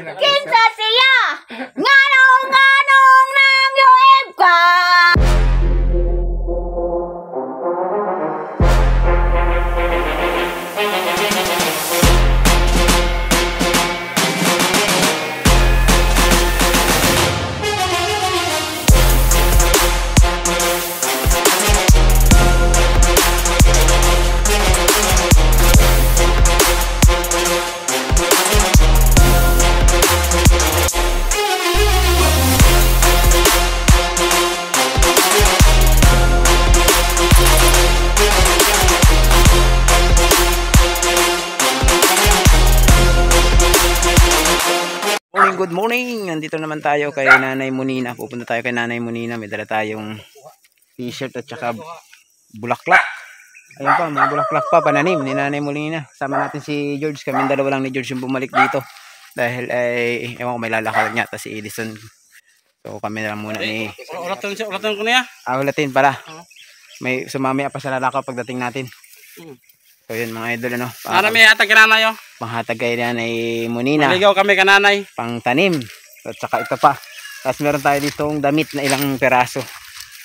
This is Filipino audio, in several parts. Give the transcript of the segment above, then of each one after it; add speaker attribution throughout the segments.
Speaker 1: Kinsa siya? Nganong nang yuib ka?
Speaker 2: Good morning! Nandito naman tayo kay Nanay Munina. Pupunta tayo kay Nanay Munina. May dala tayong t-shirt at saka bulaklak. Ayun pa, mga bulaklak pa, pananim ni Nanay Munina. Sama natin si George. Kami dalawa lang ni George yung bumalik dito. Dahil ay, ewan ko, may lalakad niya. Tapos si Edison. So kami na lang muna ni...
Speaker 3: Ulatan ko niya?
Speaker 2: Ulatin pala. May sumamaya pa sa lalakaw pagdating natin. So yun mga idol, ano.
Speaker 3: May hatag kananay oh.
Speaker 2: Panghatag kay Nanay Munina.
Speaker 3: Maligaw kami kananay.
Speaker 2: Pang tanim. At saka ito pa. Tapos meron tayo ditong damit na ilang peraso.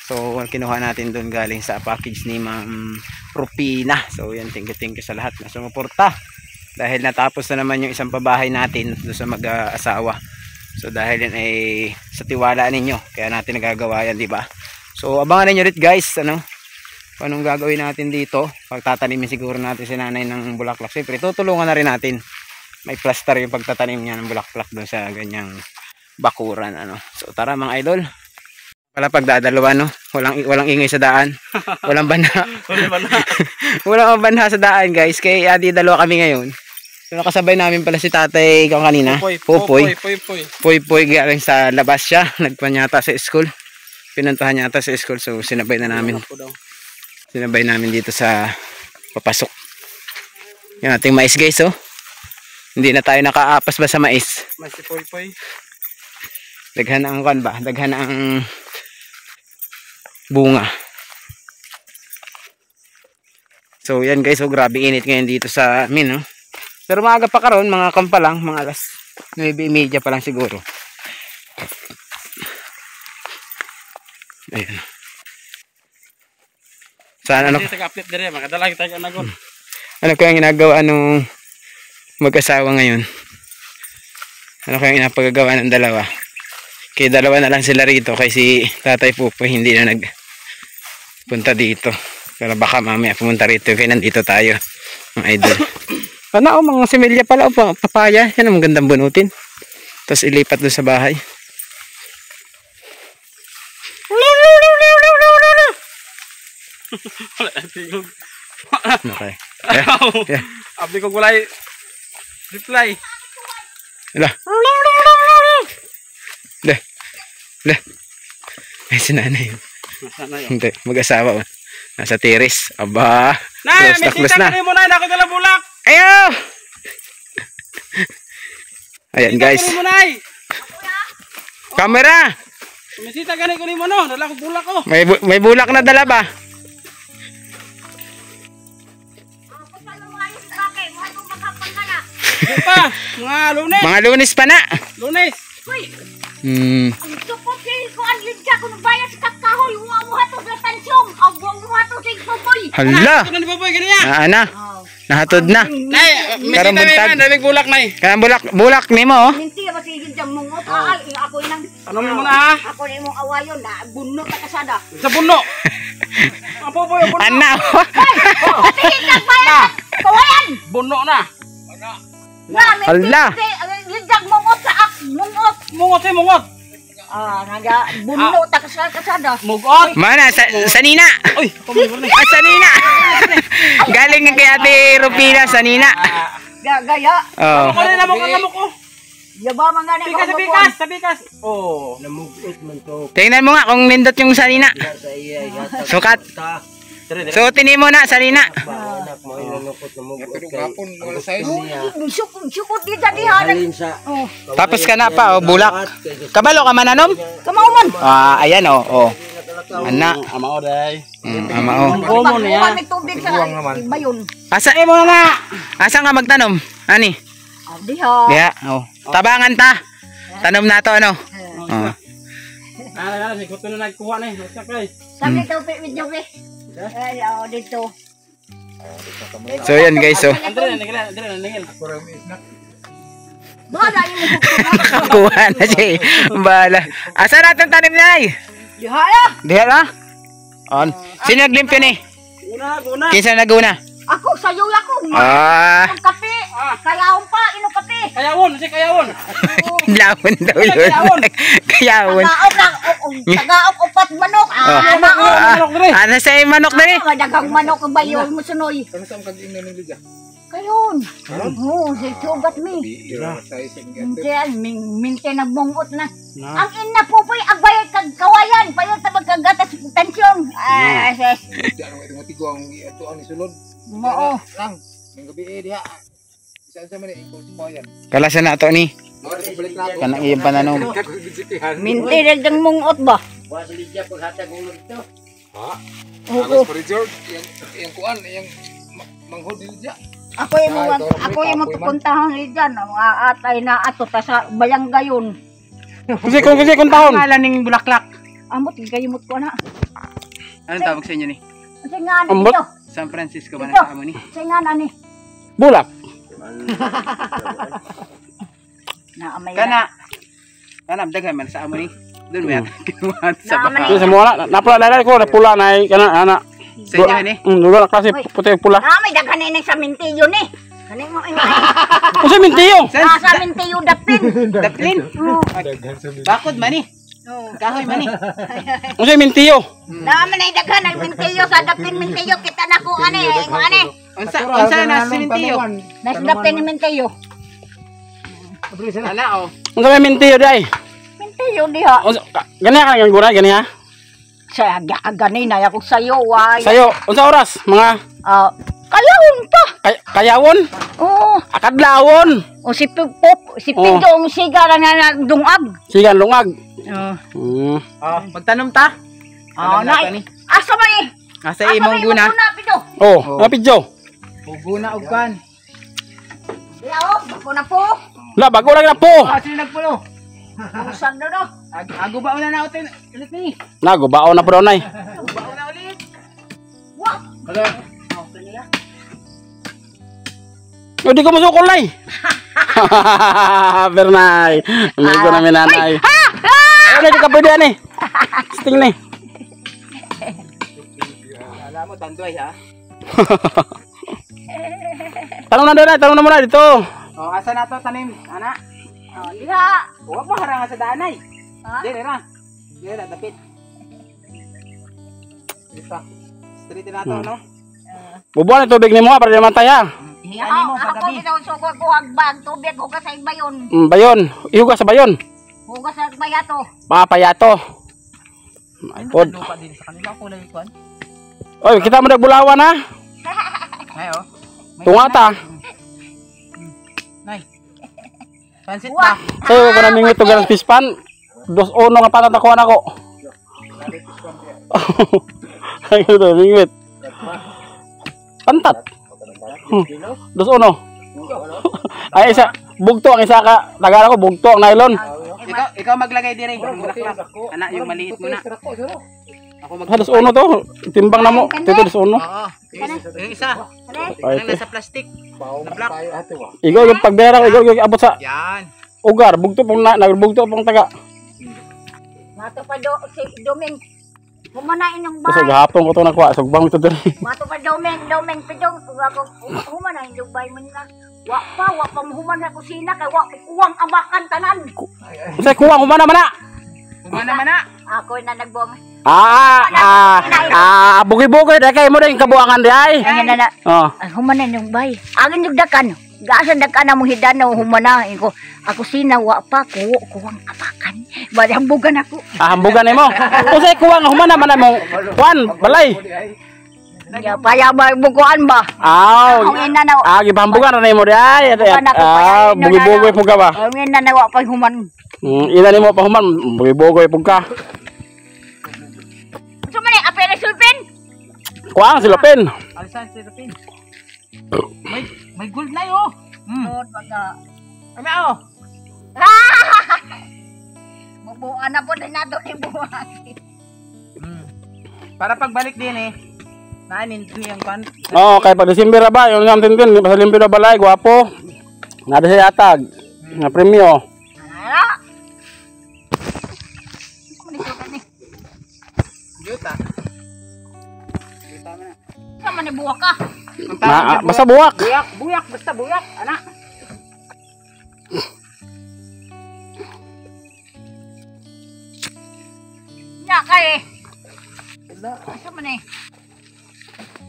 Speaker 2: So kinuha natin doon galing sa package ni Ma'am Rupina. So yan, thank you sa lahat na sumuporta. Dahil natapos na naman yung isang pabahay natin doon sa mag-asawa. So dahil yan ay sa tiwala ninyo, kaya natin nagagawa yan, di ba? So abangan niyo ulit guys, ano? Anong gagawin natin dito? Pagtatanimin siguro natin si nanay ng bulaklak. Siyempre, tutulungan na rin natin. May plaster yung pagtatanim niya ng bulaklak doon sa ganyang bakuran. Ano. So, tara mga idol. Wala pagdadalawa, no? Walang ingay sa daan. Walang banha. Walang banha sa daan, guys. Kaya di dalawa kami ngayon. So, nakasabay namin pala si tatay ikaw kanina. Poy galing sa labas siya. Nagpanyata sa school. Pinuntahan yata sa school. So, sinabay na namin. Sinabay namin dito sa papasok. Yan ating mais guys, oh. Hindi na tayo nakaapas ba sa mais?
Speaker 3: Mais si Poy.
Speaker 2: Daghan ang kan ba? Daghan ang bunga. So yan guys, oh, grabe init ngayon dito sa amin, oh. Pero maaga pa karon, mga kampa lang, mga alas 9:30 pa lang siguro. Ayan. Saan ano? Ano kayang ginagawa nung mag-asawa ngayon? Ano kayang inapagagawa ng dalawa? Kaya dalawa na lang sila rito kasi si Tatay Pupoy hindi na nagpunta dito. Pero baka mamaya pumunta rito kaya nandito tayo, mga idol. Ano, mga similya pala, papaya. Yan ang magandang bunutin. Tapos ilipat doon sa bahay. Okay. Yeah.
Speaker 3: Abdi ko gulay reply.
Speaker 2: Ala. Lah. Ay sinanay. Hindi, mag-asawa. Nasa tiris. Aba.
Speaker 3: Close na. Mo na ako dala bulak.
Speaker 2: Ayo. Ayan guys. Camera.
Speaker 3: Misita gani ko ni mo no, dala ko bulak ko.
Speaker 2: May bulak na dala ba?
Speaker 3: Pa, mga
Speaker 2: Lunes pa na.
Speaker 3: Lunes.
Speaker 1: Uy. Ang tukot ko ang lidya ko bayad sa kakahoy, mo hato sa tansyong, ang mo hato sa Popoy.
Speaker 2: Hala.
Speaker 3: Ano ni Popoy gani ya?
Speaker 2: Ana. Nahatod na.
Speaker 3: Nay, misita may damig bulak nay.
Speaker 2: Kanang bulak nimo, oh.
Speaker 1: Hindi masigid jang mungot. Ay, ako nang
Speaker 3: Ano mo na ha?
Speaker 1: Ako ni mong awayon na bunno ta kasada.
Speaker 3: Sa bunno. Ang Popoy bunno.
Speaker 2: Ana.
Speaker 1: Tingin lang bayad. Kawayan.
Speaker 3: Bunno na.
Speaker 2: Hala.
Speaker 1: Lidyak mungot sa mungot.
Speaker 3: Mungot.
Speaker 1: Naga bunno ta kasada.
Speaker 3: Mugot.
Speaker 2: Mana sa Nina.
Speaker 3: Uy,
Speaker 2: Sa Nina. Galing kay Ate Rupina sa Nina.
Speaker 1: Gaya.
Speaker 2: Oh.
Speaker 3: Ako na mo ko.
Speaker 1: Yaba man gani
Speaker 3: Sa bikas. Oh,
Speaker 4: namugot man to.
Speaker 2: Tingnan mo nga kung nindot yung sa Nina.
Speaker 4: Sa iya yata.
Speaker 2: Sukat. So tini mo na sa Nina.
Speaker 4: Anak mo inanukot namugot kay.
Speaker 1: Sukot di jadi hanan.
Speaker 2: Tapos ka na pa, oh, bulak. Kabalo ka mananom?
Speaker 1: Kamauman.
Speaker 2: Ayan, oh. Ana.
Speaker 3: amao day.
Speaker 2: Amao.
Speaker 1: Mo niya. May tubig sa bayon.
Speaker 2: Asa mo nga? Asa nga magtanom? Ani?
Speaker 1: Diha.
Speaker 2: Diha, oh. Tabangan ta. Tanom na to, ano? Oh.
Speaker 3: Ikaw ito na nagkuha na eh.
Speaker 1: Sabi daw, video be. Ay, dito.
Speaker 2: So, yan guys, so.
Speaker 3: Andre na nigil.
Speaker 1: Bahala yung
Speaker 2: Nakakuha na siya eh. Bahala. Asa natin tanim na eh?
Speaker 1: Diha na.
Speaker 2: Diha na? On. Sino naglimpyo ni?
Speaker 3: Guna.
Speaker 2: Kinsa naguna?
Speaker 1: Ako, sayo ako.
Speaker 2: Ah.
Speaker 1: Ang kape. Kayaon pa, ino kape.
Speaker 3: Kayawon, si Kayawon.
Speaker 2: Lawon daw yun. Kayawon.
Speaker 1: Tagaok upat manok.
Speaker 2: Ano sa manok na eh?
Speaker 1: Dagang manok ba yun mo sunoy? Kayon. Oo, si sugat mi. Mintian, mintian nagbungot na. Ang ina po po'y agbay kag kawayan. Payon sa magkagatas tensyon. Ses. Oo.
Speaker 2: Kalasan na ito ni. Kanang iyong pananom.
Speaker 1: Minti dagang mungot ba? Oo. Ako yung magpupuntahan ni dyan. Ang aatay na ato sa bayang gayon.
Speaker 3: Kasi kung taon.
Speaker 2: Pangalan ng bulaklak.
Speaker 1: Amot, gayumot ko na.
Speaker 2: Anong tawag sa inyo ni?
Speaker 1: Kasi nga na
Speaker 3: Ambot?
Speaker 1: ito.
Speaker 2: San Francisco ba
Speaker 1: Ito.
Speaker 2: na sa amo ni?
Speaker 1: Kasi nga na ni.
Speaker 3: Bulak.
Speaker 1: Naamay
Speaker 2: Kana. Daghan man sa amo ni. Doon mo yan. Kinuha sa
Speaker 1: Naamay.
Speaker 2: baka.
Speaker 3: Kasi mo na napula lalay ko na pula na kana ana.
Speaker 2: Sa inyo ni?
Speaker 3: Dula klase puti pula.
Speaker 1: Naamay daghan na sa mintiyo ni. Kaning mo
Speaker 3: Kasi mintiyo.
Speaker 1: sa mintiyo dapin.
Speaker 2: Daplin. Bakod man ni. Kahoy man ni.
Speaker 3: Kasi mintiyo.
Speaker 1: Naamay na daghan ang mintiyo sa dapin mintiyo kita na ko ani mo ani.
Speaker 2: Unsa na si Mintiyo?
Speaker 1: Nas dapin ni mintiyo.
Speaker 2: Ana oh.
Speaker 3: Unsa may mintiyo dai?
Speaker 1: Mintiyo diha.
Speaker 3: Gani ka nga gura gani ha?
Speaker 1: Sa gani na ako sayo way.
Speaker 3: Sayo, unsa oras mga
Speaker 1: Kayawon pa.
Speaker 3: kayawon?
Speaker 1: Oo.
Speaker 3: Akadlawon.
Speaker 1: O si Pipop, si Pidong sigara na dungag.
Speaker 3: Sigan lungag.
Speaker 2: Magtanom ta.
Speaker 1: Na. Asa man ni?
Speaker 2: Asa imong guna?
Speaker 1: Pido.
Speaker 3: Oh, napidyo.
Speaker 2: Guna og kan.
Speaker 1: Yaw, ako na po.
Speaker 3: La bago lang na po.
Speaker 2: Sino nagpulo?
Speaker 1: Usan na no.
Speaker 2: Ago ba una na ulit ni?
Speaker 3: Nago baon na po nay.
Speaker 2: Baon na ulit.
Speaker 1: Wa.
Speaker 3: O di ko masukol nay. Bernay. Amigo na minanay. Ano di ka pwede ani? Sting ni.
Speaker 2: Alam mo tanduay ha.
Speaker 3: Tanong na doon, tanong na muna dito.
Speaker 2: Oh, asa na to tanim, ana?
Speaker 1: Diha.
Speaker 2: Huwag mo harang sa daanay.
Speaker 1: Ha?
Speaker 2: Dire ra. Dire dapit. Dito. Street na to, no?
Speaker 3: Bubuan ang tubig ni mo para di matay ha.
Speaker 2: Ani mo
Speaker 1: Ako
Speaker 2: pagabi.
Speaker 1: bitaw suko ko agbag tubig hugas sa bayon.
Speaker 3: Bayon, ihugas sa bayon.
Speaker 1: Hugas sa bayato.
Speaker 3: Papayato. My God.
Speaker 2: Lupa din sa kanila ko lang ikuan.
Speaker 3: Oy, kita mo nagbulawan ha.
Speaker 2: Ay oh.
Speaker 3: Tungata.
Speaker 2: Nay. Pansit
Speaker 1: Wa.
Speaker 2: ba?
Speaker 3: Sayo ko na mingo ito ganang pispan. 2-1 nga patatakuan ako. Ay, ito, mingwit. Pantat. 2-1. Ay, isa. Bugto ang isa ka. Tagal ako, bugto ang nylon.
Speaker 2: Ikaw maglagay dire. Ana yung maliit mo na. Ako mag.
Speaker 3: 2-1 to. Timbang na mo. Tito 2-1.
Speaker 2: Oo. Yung isa. Ang nasa plastic. Na black.
Speaker 3: Ikaw yung pagbera ko. Ikaw yung abot sa
Speaker 2: Yan.
Speaker 3: ugar. Bugto pong nagbugto pong taga.
Speaker 1: Mato pa do si Doming. Humanain yung
Speaker 3: Kasi
Speaker 1: bay.
Speaker 3: gahapon ko ito nakuha. Sugbang ito dito.
Speaker 1: Mato pa Doming Pidong. Ako humanain yung bay mo nila. Wa pa human sa kusina kay wa kuwang abakan tanan.
Speaker 3: Kasi kuha, humana man na.
Speaker 2: Kumana man na.
Speaker 1: Ako na nagbuang.
Speaker 3: Bugi-bugi. Dahil kayo mo na yung kabuangan di ay.
Speaker 1: Ang na
Speaker 3: Oh.
Speaker 1: humanan yung bay. Agin yung dakan. Gaasan dakan na mo hidan na humana. Ako sina wa pa kuwang abakan. Bali hambugan ako.
Speaker 3: Hambugan mo. Kasi kuha nga humana man na mo. Juan, balay.
Speaker 1: Ya paya ba bukuan ba?
Speaker 3: Aw.
Speaker 1: Ang ina na.
Speaker 3: Gipahambugan na mo di ay.
Speaker 1: Bukan ako pa.
Speaker 3: Bugi-bugi po ka ba?
Speaker 1: Ang ina na wa pa human.
Speaker 3: Ina ni mo pa human. Bugi-bugi po ka.
Speaker 1: So man apel sulpin.
Speaker 3: Kuha ang silapin.
Speaker 2: Alisan si Rupin. May gold na yo.
Speaker 1: Lord baga.
Speaker 2: Ano?
Speaker 1: Bubuan na po din nato ni buwan.
Speaker 2: Para pagbalik din eh. Naanin yung kan.
Speaker 3: Oo, kay pag December na ba, yung nga tintin, basta limpyo na balay, gwapo. Nada siya yatag. Nga premyo.
Speaker 1: Ano? Manisukan ni.
Speaker 2: Juta.
Speaker 1: Sama ni buwak ka.
Speaker 3: Basta buwak.
Speaker 2: Buyak, basta buyak, anak.
Speaker 1: Nya kay. Sama ni.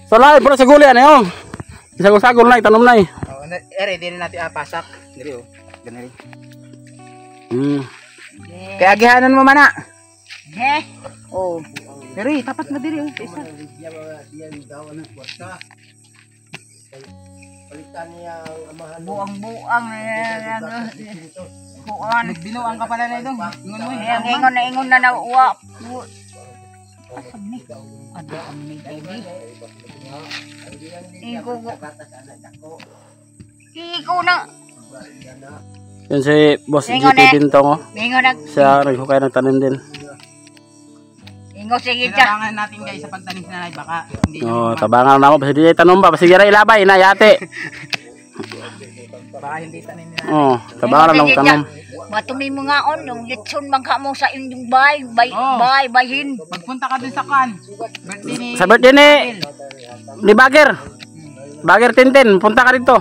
Speaker 3: Sa lahi, pula sa guli, ano yun? Isagol-sagol na, itanom na eh.
Speaker 2: Oh, ere din natin pasak. Diri oh. Ganari. Kaya gihanan mo mana.
Speaker 1: Eh.
Speaker 2: Oh. Diri, tapat na diri oh. Isa.
Speaker 4: Diyan daw ang kwarta. Palitan niya ang amahan mo.
Speaker 1: Buang-buang kuan.
Speaker 2: Nagbinuang ka pala na itong. Ingon mo eh.
Speaker 1: Ingon na uwa. Asam ni. Ada kami baby. Iko na.
Speaker 3: Yan si Boss
Speaker 1: Ingon
Speaker 3: GT din to, oh.
Speaker 1: Ingon na.
Speaker 3: Siya naghukay ng tanim din.
Speaker 1: Ingon sige siya.
Speaker 2: Kailangan natin guys sa pagtanim na nanay baka hindi.
Speaker 3: Oh, tabangan na mo, basta di tanom ba, basta gira ilabay na yate.
Speaker 2: Baka hindi tanim na.
Speaker 3: Oh, tabangan na mo tanom.
Speaker 1: Matumi mo nga on, yung litson bangka mo sa inyong bayin.
Speaker 2: Magpunta ka dun sa kan. Birthday ni.
Speaker 3: Sa birthday ni Bagger. Bagger Tintin, punta ka rito.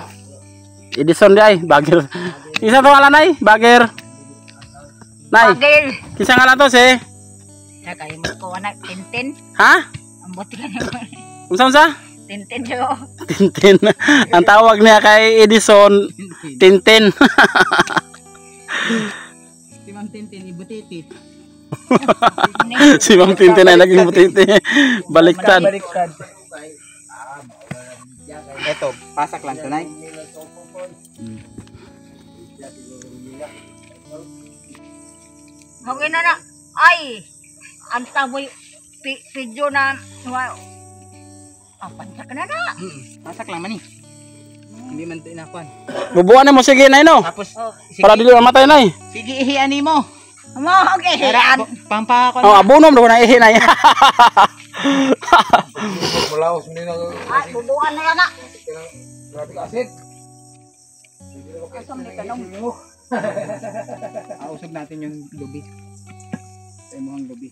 Speaker 3: Edison di ay, Bagger. Isa to ala nay, Bagger. Nay.
Speaker 1: Bagel.
Speaker 3: Kisa nga lang to si.
Speaker 1: Kaya mo ko anak Tintin.
Speaker 3: Ha?
Speaker 1: Ang buti ka naman.
Speaker 3: Unsa?
Speaker 1: Tintin siya.
Speaker 3: Tintin. Ang tawag niya kay Edison, Tintin.
Speaker 2: Si Ma'am Tintin ibutitit.
Speaker 3: Si Ma'am Tintin ay naging butiti. Baliktad.
Speaker 2: Eto, pasak lang tunay.
Speaker 1: Magin na ay ang taboy video na pansak na na.
Speaker 2: Pasak lang man eh. Hindi man ito inakuan.
Speaker 3: Bubuan mo sige na no.
Speaker 2: Tapos
Speaker 3: Para dili mamatay na eh.
Speaker 2: sige ihian mo.
Speaker 1: Mo okay.
Speaker 2: Pampakon.
Speaker 3: Oh, abonom do na ihi na.
Speaker 1: Ay bubuan na na. Kasam ni kanong.
Speaker 2: Ausog natin yung lubi. Sa imong lubi.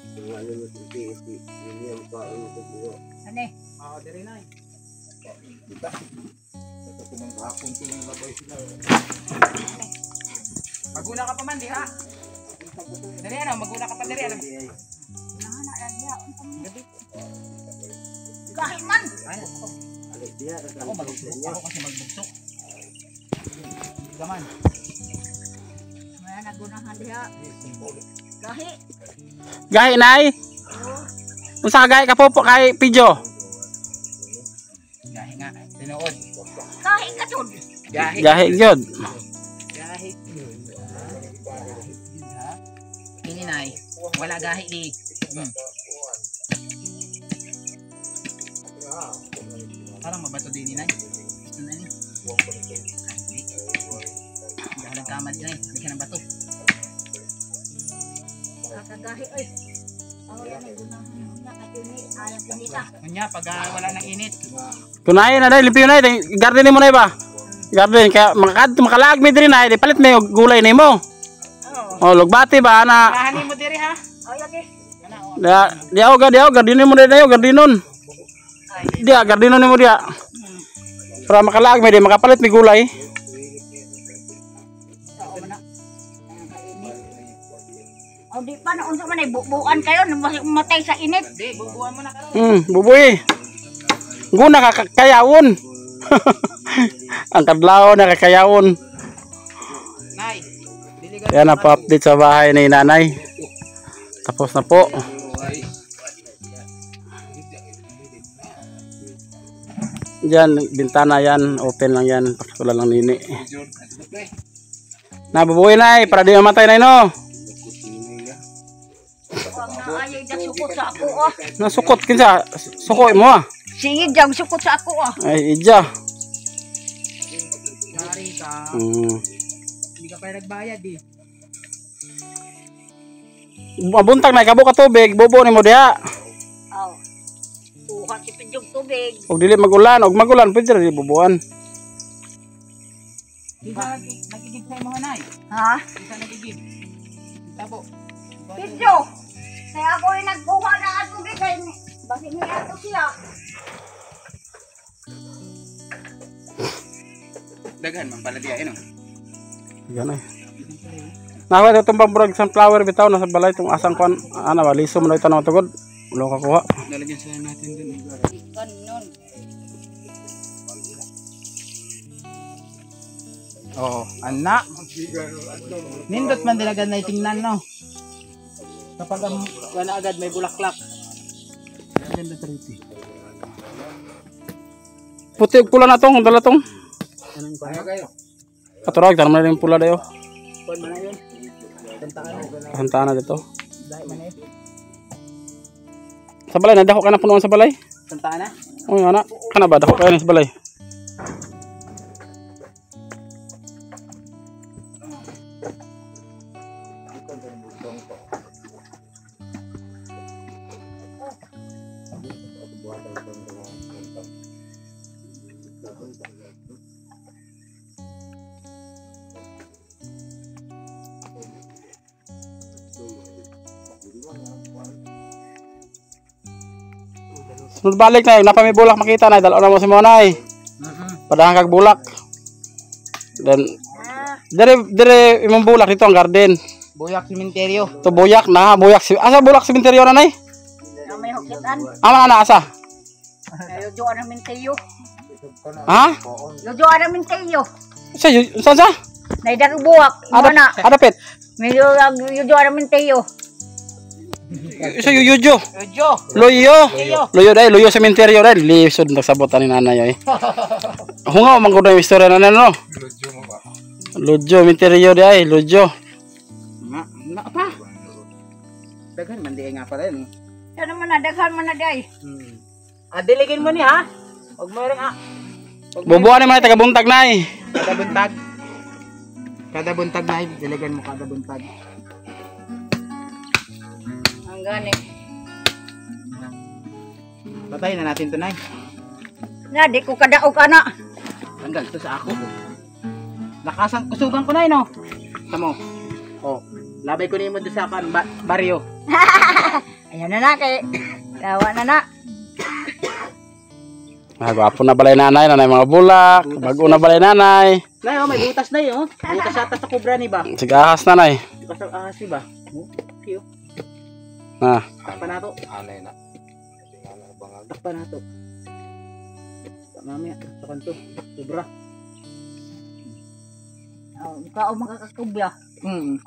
Speaker 1: Ano?
Speaker 2: Diri na. Maguna ka pa man di ha. Diri ano, maguna ka pa diri ano.
Speaker 1: Kahit man.
Speaker 2: Ako magbuktok ako kasi magbuksok. Gaman.
Speaker 1: Wala nagunahan diha. Gahi.
Speaker 3: Gahi nay. Unsa ka gahi ka po kay Pijo?
Speaker 2: Gahi nga, tinuod.
Speaker 1: Gahi ka sud.
Speaker 2: Gahi.
Speaker 3: Gahi gyud.
Speaker 2: Gahi. Ini nay, wala gahi di. Parang mabato din ni nay. Ito na ni. Dahalang kamad din ay, bigyan ng bato.
Speaker 1: Kakagahi oy. Ako yan nagunahan na katini alam pinita.
Speaker 2: Kunya pag wala nang init.
Speaker 3: Kunay na dai limpyo na garden mo na ba? Garden kaya makalag mi diri na di palit may gulay nimo. Oh, lugbati ba na?
Speaker 2: Kahanin mo diri ha.
Speaker 1: Ay okay.
Speaker 3: Dia garden mo na dayo gardinon. Dia gardinon nimo dia. Para makalag mi di makapalit mi gulay.
Speaker 1: O di pa na unsa man ay bubuan kayo matay sa init.
Speaker 2: Di, bubuan mo na karon.
Speaker 3: Bubuy. Guna ka kayawon. Ang kadlaw na kakayawon.
Speaker 2: Nay.
Speaker 3: Yan na pa-update sa bahay ni nanay. Tapos na po. Diyan, bintana yan. Open lang yan. Pakikula lang nini. Nabubuhay na eh. Para di mamatay na no.
Speaker 1: Ang naayay da sukot sa ako ah.
Speaker 3: Nasukot kinsa. Sukoy mo ah.
Speaker 1: Sige jang sukot sa ako ah.
Speaker 3: Ay, idya.
Speaker 2: Yari ka.
Speaker 3: Hindi ka pa nagbayad eh.
Speaker 2: Mabuntag na kabo ka tubig, bubo ni mo diha.
Speaker 1: Oh. Kuha si Pidyong tubig.
Speaker 2: Og dili magulan, og magulan pwede ra di bubuan.
Speaker 3: Isa nagigib sa mga nay.
Speaker 1: Ha?
Speaker 3: Isa nagigib. Tabo.
Speaker 1: Pidyo! Kaya ako yung nagkuha ng tubig kay bakit niya ito siya?
Speaker 3: Daghan man pala diya, no?
Speaker 2: Yan ay. Nawa ito itong pamburag sunflower bitaw nasa balay itong asang kuan ana ba liso mo na ito na matugod. Ulo ka kuha.
Speaker 3: Lalagyan sila natin dun eh.
Speaker 1: Ganun.
Speaker 3: Oo, anak. Nindot man din agad na itingnan, no? Kapag wala agad may bulaklak. Ganda triti.
Speaker 2: Puti og pula na tong dala tong.
Speaker 3: Anong kaya kayo?
Speaker 2: Katurag tanam na yung pula dayo.
Speaker 3: Kuan man na yun.
Speaker 2: Kahantaan na dito.
Speaker 3: Dahil man na yun.
Speaker 2: Sa balay nadako ka na punuan sa balay.
Speaker 3: Santaan na?
Speaker 2: Oh, ana. Kana ba dako ka na sa balay? Sunod balik na, napami bulak makita na, dalaw na mo si Monay. Padahan kag bulak. Then, dire imong bulak dito ang garden.
Speaker 3: Buyak simenteryo.
Speaker 2: To buyak na, buyak si asa bulak simenteryo na nay?
Speaker 1: Na may hukitan.
Speaker 2: Ama na asa?
Speaker 1: Yojo namin kayo.
Speaker 2: Ha?
Speaker 1: Yojo namin kayo.
Speaker 2: Sa?
Speaker 1: Naidag buwak. Imo na.
Speaker 2: Adapit.
Speaker 1: Medyo yojo namin kayo.
Speaker 2: Sa yuyo.
Speaker 3: Ojo.
Speaker 2: Loyo. Loyo dai, loyo sementeryo dai. Lisod nagsabot ani nanay ay. Hungaw man gud ang istorya na no.
Speaker 3: Lojo mo ba?
Speaker 2: Lojo sementeryo dai, lojo.
Speaker 3: Na pa. Daghan man di nga pala no.
Speaker 1: Ano man na daghan man na day.
Speaker 3: Diligin mo ni ha. Og mo ring
Speaker 2: Bubuan ni man taga buntag nay.
Speaker 3: Kada buntag. Kada buntag na diligan mo kada buntag.
Speaker 1: Ang gani.
Speaker 3: Patayin na natin to nay.
Speaker 1: Na di ko kadaog ana.
Speaker 3: Tanggal to sa ako. Nakasang kusugan ko nay no. Tamo. Oh, labay ko nimo do sa kan baryo.
Speaker 1: Ayan na kay dawa na.
Speaker 2: Gwapo na balay nanay, nanay mga bulak, bago na balay nanay.
Speaker 3: Nay, oh, may butas na 'yo. Butas ata sa kubra ni ba?
Speaker 2: Sige ahas nanay.
Speaker 3: Butas sa ahas ni ba? Kiyo.
Speaker 2: Ah,
Speaker 3: Takpan na to. Anay na. Takpan na to. Mamaya, sa kanto. Kubra.
Speaker 1: Ikaw makakakubya.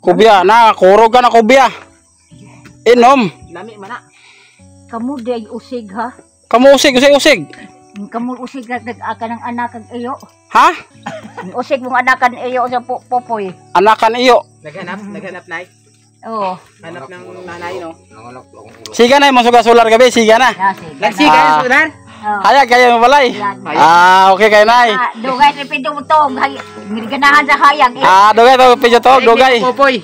Speaker 2: kubya na, kurog ka na kubya. Inom.
Speaker 3: Lami man na.
Speaker 1: Kamu day usig ha.
Speaker 2: Kamu usig.
Speaker 1: Kamu usig nag-aka ng anak kag iyo.
Speaker 2: Ha?
Speaker 1: Usig mong anakan iyo sa popoy.
Speaker 2: Anakan iyo.
Speaker 3: Naghanap nay.
Speaker 1: Oo.
Speaker 3: Hanap ng nanay no.
Speaker 2: Siga na mo suga solar gabi, siga na.
Speaker 3: Nagsiga
Speaker 2: Ah.
Speaker 3: sa ulan.
Speaker 2: Kaya mo balay. Ah, okay kay nay.
Speaker 1: Dugay sa pindong tong. Ngiriganahan sa hayag.
Speaker 2: Ah, dugay to pidyo to, dugay.
Speaker 3: Popoy.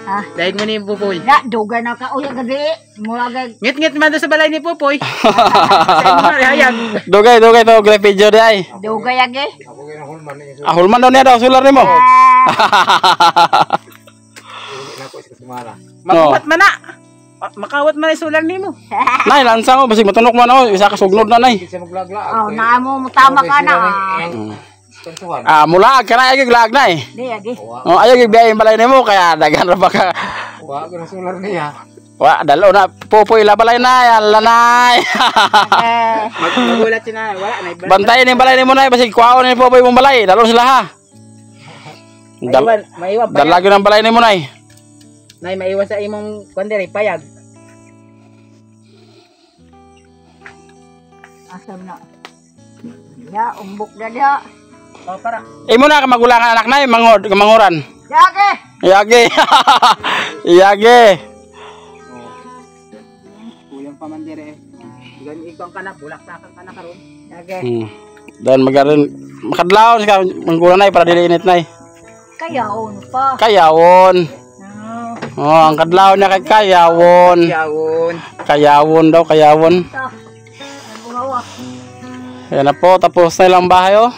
Speaker 1: Ha?
Speaker 3: Daig mo ni Popoy.
Speaker 1: Na, dugay na ka. Uy, gadi. Mula gag.
Speaker 3: Ngit-ngit man doon sa balay ni Popoy. Sa imo nga hayag.
Speaker 2: Dugay to gre pidyo di ay.
Speaker 1: Dugay agi.
Speaker 2: Ah, hulman daw niya daw solar nimo.
Speaker 3: Makuwat man na. Makawat man ay solar nimo.
Speaker 2: Nay, lansa mo basig matunok man oh, isa ka sugnod na nay.
Speaker 1: Oh, naamo mo tama ka na.
Speaker 2: Ah, mula ka na ay lag nay.
Speaker 1: Di agi.
Speaker 2: Oh, ayo gibiyahin balay nimo kaya daghan ra ba ka.
Speaker 3: Wa ka solar niya.
Speaker 2: Wa, dalo na popoy la balay na, lanay.
Speaker 3: Magulat sina, wala na.
Speaker 2: Bantayin ni balay nimo nay basig kuhaon ni popoy mong balay, dalo sila ha.
Speaker 3: Maiwan pa.
Speaker 2: Dalagyo ng balay nimo nay.
Speaker 3: Nay maiwan sa imong kondere payag.
Speaker 1: Asam na. Ya, umbok na dia.
Speaker 3: Oh, para.
Speaker 2: Imo na ka magulangan anak nay, manguran.
Speaker 1: Yage.
Speaker 2: Iyage. Iyage.
Speaker 3: Kuyang pamandire. Gan ikong kana bulak sa kana karon.
Speaker 1: Yage.
Speaker 2: Dan magarin makadlaw ka manggulan nay para dili init nay.
Speaker 1: Kayaon pa.
Speaker 3: Kayawon.
Speaker 1: No.
Speaker 3: Oh, ang kadlaw niya kay Kayawon.
Speaker 2: Yawon.
Speaker 3: Kayawon daw, Kayawon.
Speaker 1: Ito. Nabuhawa.
Speaker 3: Ayan na po, tapos na ilang bahay oh.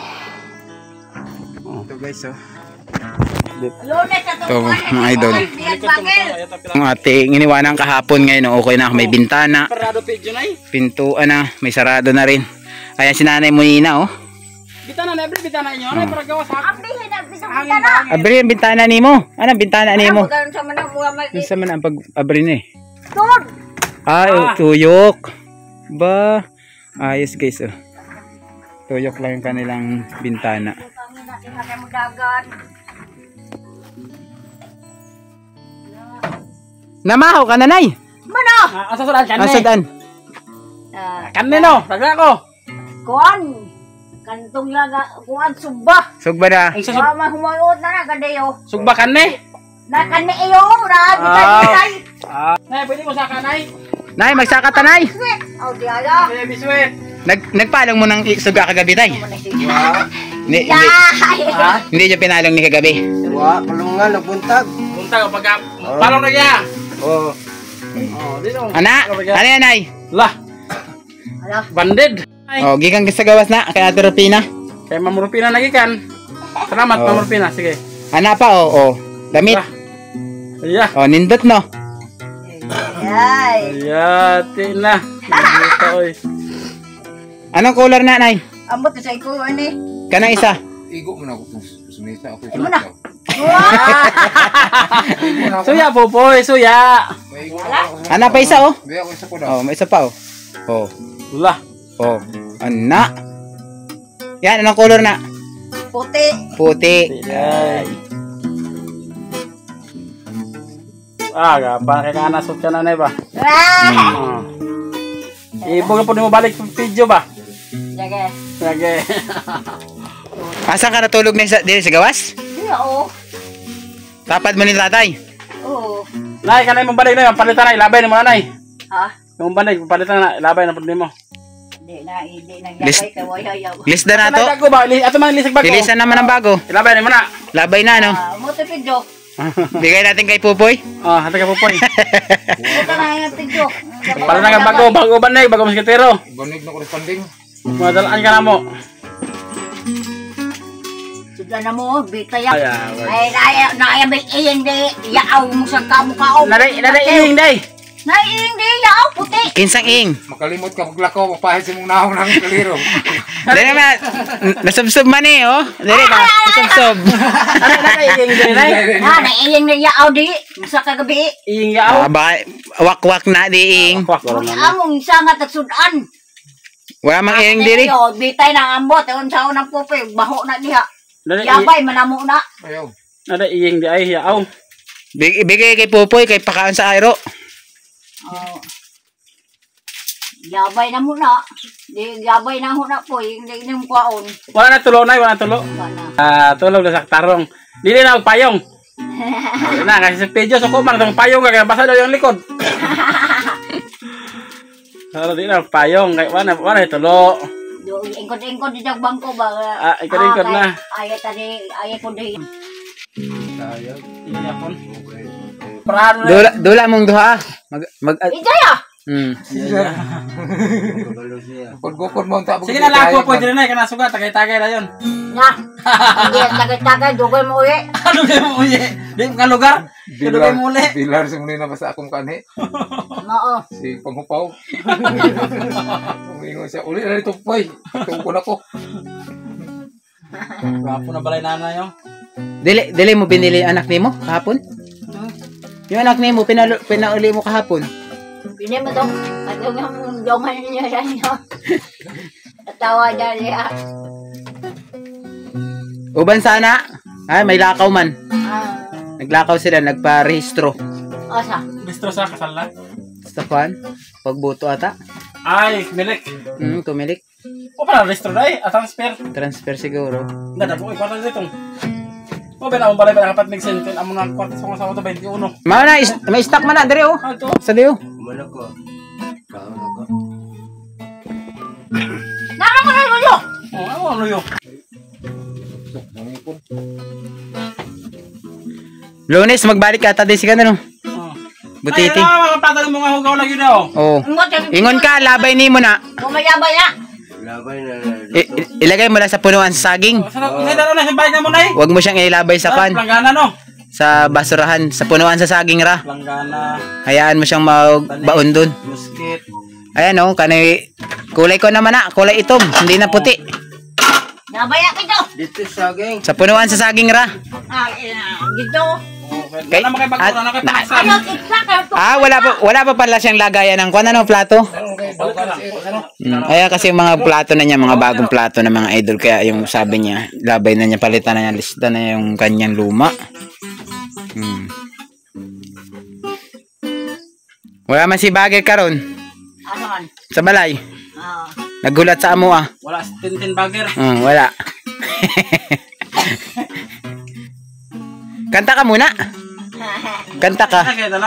Speaker 2: Ito guys oh.
Speaker 1: Lunes sa
Speaker 2: Ito mga idol.
Speaker 1: Biyan bakil.
Speaker 2: Ang ating iniwanan kahapon ngayon, okay na, may bintana,
Speaker 3: Parado pidyo na
Speaker 2: pintuan na, may sarado na rin. Ayan si Nanay Munina oh.
Speaker 3: Bitana na, every bitana inyo. Ano para gawas ha?
Speaker 1: Ang bihin ang bisang na.
Speaker 2: Abri ang bintana nimo. Anong bintana nimo?
Speaker 1: Magkaroon sa manang mga mali.
Speaker 2: Sa man ang pag-abri ni?
Speaker 1: Tod.
Speaker 2: Tuyok. Ba, ayos guys oh. Tuyok lang yung kanilang bintana.
Speaker 1: Kami natin na kayo magdagan.
Speaker 2: Namahaw ka nanay.
Speaker 1: Mana?
Speaker 3: Asa sudan kan?
Speaker 2: Asadan.
Speaker 3: Kanino? Taga ko.
Speaker 1: Kuan. Kantong laga. Kuan subba.
Speaker 2: Sugba na.
Speaker 3: Ang sa
Speaker 1: Mama humayot na kadayo.
Speaker 3: sugba kanne.
Speaker 1: Nakan ni iyo. Bitay.
Speaker 3: Nay, pwede mo sa kanay.
Speaker 2: Nay, magsaka tanay.
Speaker 1: Sweet. Oh, di ala.
Speaker 3: Baby sweet.
Speaker 2: Nagpalong mo ng suga kagabi tay. Hindi, hindi niya pinalong ni kagabi.
Speaker 4: Wa, kulungan, nagbuntag.
Speaker 3: Punta ko pagka palong na kaya.
Speaker 4: Oo.
Speaker 3: Oh, dito.
Speaker 2: Ana, ano yan nay?
Speaker 3: Lah,
Speaker 1: Ala.
Speaker 3: banded. Ay,
Speaker 2: Oh, gikan sa gawas na kay Ate Rupina.
Speaker 3: kay mamurupina na gikan. Salamat
Speaker 2: Oh.
Speaker 3: mamurupina, sige.
Speaker 2: Ana pa oh. Damit.
Speaker 3: Lah. Iya.
Speaker 2: Oh, nindot no.
Speaker 1: Ay.
Speaker 3: Ayati na. Dito oy.
Speaker 2: Anong color na nay?
Speaker 1: Ambot sa iko ani.
Speaker 2: Kanang isa.
Speaker 5: Igo mo na ako kung sumisa ako.
Speaker 1: Imo na.
Speaker 3: Suya popoy, suya.
Speaker 5: May igo na ako.
Speaker 2: Ana pa isa oh.
Speaker 5: May ako isa ko na.
Speaker 2: Oh, may isa pa oh. Oh.
Speaker 3: Lah.
Speaker 2: Oh. Ana. Yan, anong color na?
Speaker 1: Puti.
Speaker 2: Puti.
Speaker 3: Ay. Gapa kay kanasot ka na na ba?
Speaker 1: Ah.
Speaker 3: Ibog po mo balik sa video ba?
Speaker 1: Sige.
Speaker 3: Sige.
Speaker 2: Asa ka natulog na dili sa gawas?
Speaker 1: Iya oh.
Speaker 2: Tapad mo ni tatay.
Speaker 1: Oo.
Speaker 3: Nay, kanay mo balik na, palitan na, ilabay ni mo na, nay.
Speaker 1: Ha?
Speaker 3: Yung balik, palitan na, ilabay na po mo.
Speaker 1: Di na
Speaker 2: Lis-
Speaker 1: yabay kawayayaw.
Speaker 2: Lista na
Speaker 3: Ato
Speaker 2: to.
Speaker 3: bago ba? Ato man lisag bago.
Speaker 2: Lilisan naman ang bago.
Speaker 3: Ilabay ni mo na.
Speaker 2: Labay na no.
Speaker 1: Mo to pidyo.
Speaker 2: Bigay natin kay Pupoy.
Speaker 3: Oh, hati ka po po.
Speaker 1: Ito na yung pidyo.
Speaker 3: Para na ka bago ba na, bago musketero.
Speaker 5: Banig na corresponding.
Speaker 3: Madalaan ka na mo.
Speaker 1: Sudla na mo, bitaya.
Speaker 3: Ay,
Speaker 1: Ay, may iyeng di. Yaaw mo sa kamukao.
Speaker 3: naday iying day.
Speaker 1: Naiyeng di, yaaw, puti.
Speaker 2: Kinsang ing.
Speaker 5: Makalimot ka maglakaw, mapahit sa mong nahon ng kaliro.
Speaker 2: Dali naman. Nasubsob man eh oh. Dali ka. Nasubsob.
Speaker 3: Naday iying day, nay.
Speaker 1: Ha, naiyeng di, yaaw di. Sa kagabi.
Speaker 3: Iying yaw.
Speaker 2: Baka wak-wak na di ing.
Speaker 3: Kwak ko
Speaker 1: Ang
Speaker 3: naman.
Speaker 1: among isa nga tagsudan.
Speaker 2: Wala mang ing diri.
Speaker 1: Yo, bitay na ambot. Ewan sa unang pupi. Baho na diha.
Speaker 3: Naday
Speaker 1: Yabay, manamo na.
Speaker 5: Ayaw.
Speaker 3: iying day ay yaw.
Speaker 2: Bigay kay Pupoy kay pakaon sa aero.
Speaker 1: Oh. Yabay na muna. Di yabay na huna po. Hindi nang kwaon.
Speaker 3: Wala na tulo, nay, wala na tulo.
Speaker 1: Wala.
Speaker 3: Tulog na sa tarong. Dili na magpayong. Wala na, kasi sa pedyo, so kumang itong payong ka, kaya basa daw yung likod. Pero di na magpayong, kaya wala na tulo.
Speaker 1: Ingkod-ingkod di jag bangko ba?
Speaker 3: Ingkod-ingkod na.
Speaker 1: Ayat tadi, ayat ko di.
Speaker 3: Iyapon. Prado na.
Speaker 2: Dula mong duha.
Speaker 1: Ijaya!
Speaker 5: Pagkukod mo ang tabog.
Speaker 3: Sige na lang po, pwede na, kana sugat, tagay-tagay na yun.
Speaker 1: Nga! Hindi, tagay-tagay, dugay mo uwi.
Speaker 3: Ano kayo mo uye? Di ka lugar? Kadugay mo uli.
Speaker 5: Bilar sa muli na basta akong kanhi.
Speaker 1: Oo.
Speaker 5: Si Panghupaw. Umingon siya, uli na ito poy. Tungkol ako.
Speaker 3: Gwapo na balay nanay yun.
Speaker 2: Dili mo binili anak nimo kahapon? Yung anak nimo pinauli mo kahapon.
Speaker 1: Hindi mo to. At yung dongan niya yan yun. Tawa niya niya.
Speaker 2: Uban sana. Ay, may lakaw man.
Speaker 1: Ah,
Speaker 2: Naglakaw sila, nagpa-rehistro.
Speaker 1: asa?
Speaker 3: Bistro sa kasal
Speaker 2: Sa kwan, pagboto ata.
Speaker 3: Ay, milik.
Speaker 2: Tumilik.
Speaker 3: O pala, restro na eh. Transfer.
Speaker 2: Transfer siguro.
Speaker 3: Ganda po, ikwarta dito. O, ba balay ba nakapat nagsentin? Amo na kwarta sa mga sa 21.
Speaker 2: Mao na, may stock man na, dere oh.
Speaker 3: Ano to?
Speaker 2: Sa diyo.
Speaker 4: Kumana ko. Kaon ako.
Speaker 1: Nakamo na yun yun!
Speaker 3: Oh, ano yun?
Speaker 5: Nangipon.
Speaker 2: Lunes, magbalik ka. Tadi si ka na, no?
Speaker 3: Oh.
Speaker 2: Butiti.
Speaker 3: Ay, mga patalo mo nga hugaw lagi daw.
Speaker 2: Oo. Ingon ka, labay ni mo na.
Speaker 1: Kumayabay na.
Speaker 4: Labay na.
Speaker 2: Ilagay mo lang sa punuan sa saging.
Speaker 3: Sarap kasi dalo na sa bike mo nay.
Speaker 2: Huwag mo siyang ilabay sa pan.
Speaker 3: Planggana no.
Speaker 2: Sa basurahan. Sa punuan sa saging ra.
Speaker 3: Planggana,
Speaker 2: Hayaan mo siyang magbaon dun.
Speaker 3: musket.
Speaker 2: Ayan o, kanay kulay ko naman na. Kulay itom. Hindi na puti.
Speaker 1: Nabay na kito.
Speaker 4: Dito saging.
Speaker 2: Sa punuan sa saging ra.
Speaker 1: Dito.
Speaker 2: Kay-
Speaker 3: Ano makipagpura na kay Paksan.
Speaker 1: Ano, kita ka.
Speaker 2: Wala pa pala siyang lagayan ng kung ano, plato. Kaya kasi yung mga plato na niya, mga bagong plato na mga idol, kaya yung sabi niya, labay na niya, palitan na niya, lista na yung kanyang luma. Wala man si Bagay karon
Speaker 1: Ano man?
Speaker 2: sa balay.
Speaker 1: Ah.
Speaker 2: Nagulat sa amo ah.
Speaker 3: Wala si Tintin Bagger.
Speaker 2: Wala. Kanta ka muna. Kanta ka.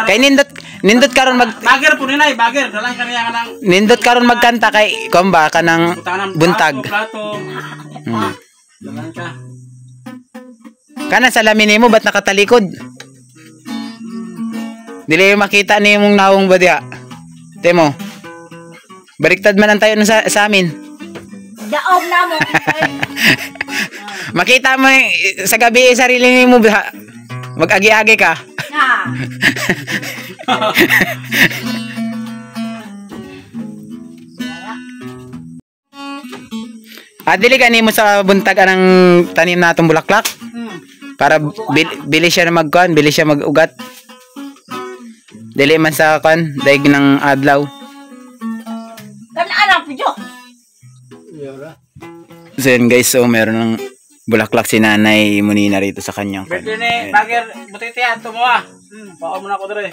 Speaker 2: Kay nindot karon
Speaker 3: Bagger po ninay, Bagger. Dalang kaniya ka ng
Speaker 2: nindot karon magkanta kay komba ka ng buntag.
Speaker 3: Plato. Dalang ka.
Speaker 2: Kana sa lamin mo ba't nakatalikod? Dili makita ni mong naong ba diha? Temo. Baliktad man ang tayo sa amin.
Speaker 1: Daog na mo.
Speaker 2: Makita mo sa gabi sarili mo diha. Mag-agi-agi ka.
Speaker 1: Na.
Speaker 2: Dili ka nimo sa buntag anang tanim natong bulaklak para bili siya na magkuan, bili siya mag-ugat. Dili man sa kuan, daig ng adlaw.
Speaker 1: Kana anak pidyo.
Speaker 2: So yun guys, so meron ng bulaklak si Nanay Munina rito sa kanyang kuan.
Speaker 3: Birthday ni Bagger, butiti ato mo ah. Pao mo na ko dire.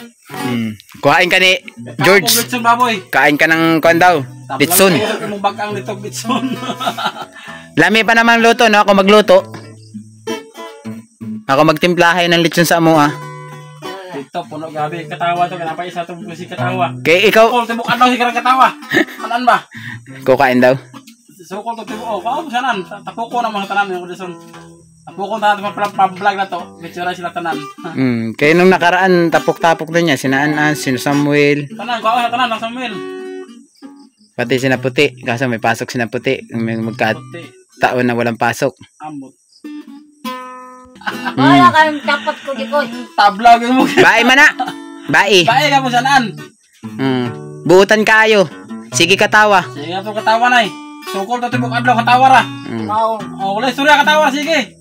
Speaker 2: Kuhain ka ni George.
Speaker 3: Bitson baboy.
Speaker 2: Kain ka ng kuan daw. Bitson.
Speaker 3: Mo bagang dito Bitson.
Speaker 2: Lami pa naman luto, no? Ako magluto. Ako magtimplahay ng lechon sa amo ah.
Speaker 3: Dito puno gabi katawa to kanapa isa to si katawa.
Speaker 2: Kay ikaw,
Speaker 3: Sukol tibok adlaw si karang katawa. Anan ba?
Speaker 2: kukain daw.
Speaker 3: Sukol to tibok. Pao sanan. Tapuko na mga tanan yung Dison. Tapuko ta pa-vlog na to. Bitsura sila tanan.
Speaker 2: Kaya nung nakaraan, tapok-tapok na niya. Sina Anan, sino Samuel.
Speaker 3: Tanan ko sa tanan ng Samuel.
Speaker 2: Pati sina Puti. Kaso may pasok sina Puti. May
Speaker 3: Puti.
Speaker 2: magkataon na walang pasok.
Speaker 3: Ambot.
Speaker 1: Wala kang dapat ko dito.
Speaker 3: Tablag mo.
Speaker 2: Bye man na. Bye.
Speaker 3: Bae ka mo sanan.
Speaker 2: Buutan kayo. Sige katawa.
Speaker 3: Sige ato katawa nay. Sukol to tibok adlaw katawa ra.
Speaker 1: Mao.
Speaker 3: Oh, wala istorya katawa sige.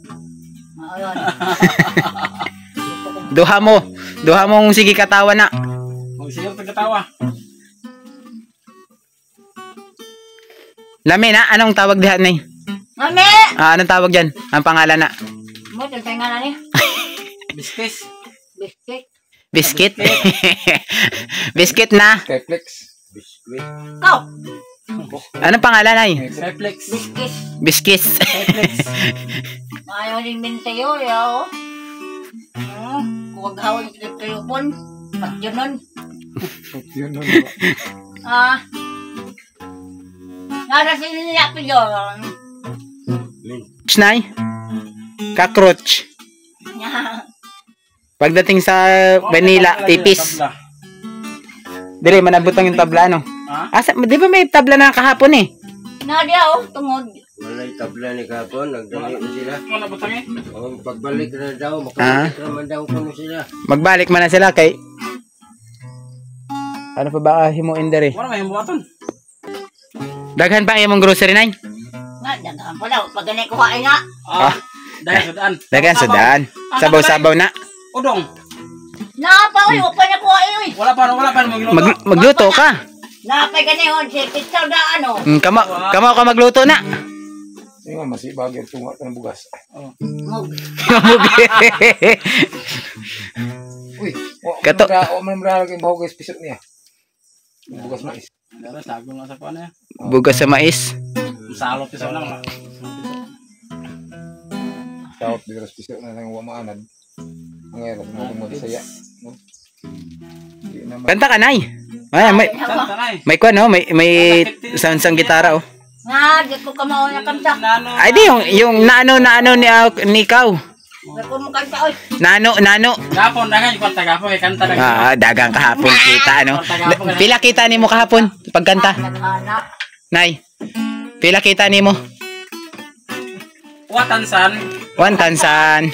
Speaker 1: Ayun.
Speaker 2: Duha mong sige katawa na.
Speaker 3: Oh, sige to katawa.
Speaker 2: Lami na, anong tawag diha nay?
Speaker 1: Mami.
Speaker 2: Anong tawag diyan? Ang pangalan na?
Speaker 1: Mo tentang nga ni.
Speaker 3: Biskis.
Speaker 1: Biscuit.
Speaker 2: Biscuit. Biscuit na.
Speaker 5: Reflex.
Speaker 4: Biskuit.
Speaker 1: Kau.
Speaker 2: Anong pangalan nay?
Speaker 3: Reflex.
Speaker 1: Biscuit.
Speaker 2: Biskis.
Speaker 3: Reflex.
Speaker 1: Ayaw rin mintayo, yaw. Kung maghawin sa telepon, at yun nun.
Speaker 5: Yun nun.
Speaker 1: Nara sila ko yun.
Speaker 2: Nay? Cockroach. Pagdating sa Manila, ipis. Dire, manabutang yung tabla, no? Di ba may tabla na kahapon eh?
Speaker 1: Nadia, tungod.
Speaker 4: Walay tabla ni kapon, nagdali na sila.
Speaker 3: Ano ba tangi?
Speaker 4: O pagbalik na daw, makabalik naman daw kuno sila.
Speaker 2: Magbalik man na sila kay... Ano pa ba himuin dire?
Speaker 3: Wala may buhaton.
Speaker 2: Daghan pa yung grocery nay?
Speaker 1: Nga, daghan pa daw. Pag ganay ko kain nga.
Speaker 3: Dahil sudaan.
Speaker 2: Daghan sa daan. Sabaw-sabaw na.
Speaker 3: Udong.
Speaker 1: Napaw, yung pa na ko ay.
Speaker 3: Wala pa magluto.
Speaker 2: Magluto ka.
Speaker 1: Napay ganay hon, si pizza da ano.
Speaker 2: Kamo ka magluto na.
Speaker 5: Sige, masibag yung tunga ng bugas.
Speaker 1: Mug.
Speaker 5: Uy,
Speaker 2: Kato.
Speaker 5: o man maralagay yung bahog yung pisot niya. Yung bugas mais.
Speaker 3: Dara sagong na sa kuan niya.
Speaker 2: Bugas sa mais.
Speaker 3: Salot isa lang.
Speaker 5: Tawag dito sa pisot na ng wamaanan. Ang ngayon, mo saya.
Speaker 2: Kanta ka nay. May may kuan no, may sang gitara oh.
Speaker 1: Nga, di ko kamao na kanta.
Speaker 2: Ay di yung naano ni ikaw.
Speaker 1: Nagkumukan ka, oy.
Speaker 2: Nano.
Speaker 3: Gapon dagan yung tagapon kay kanta dagan.
Speaker 2: Dagang kahapon kita, ano? Pila kita ni mo kahapon pagkanta?
Speaker 1: Naghana.
Speaker 2: Nay, pila kita ni mo?
Speaker 3: Watansan.
Speaker 2: 1,000.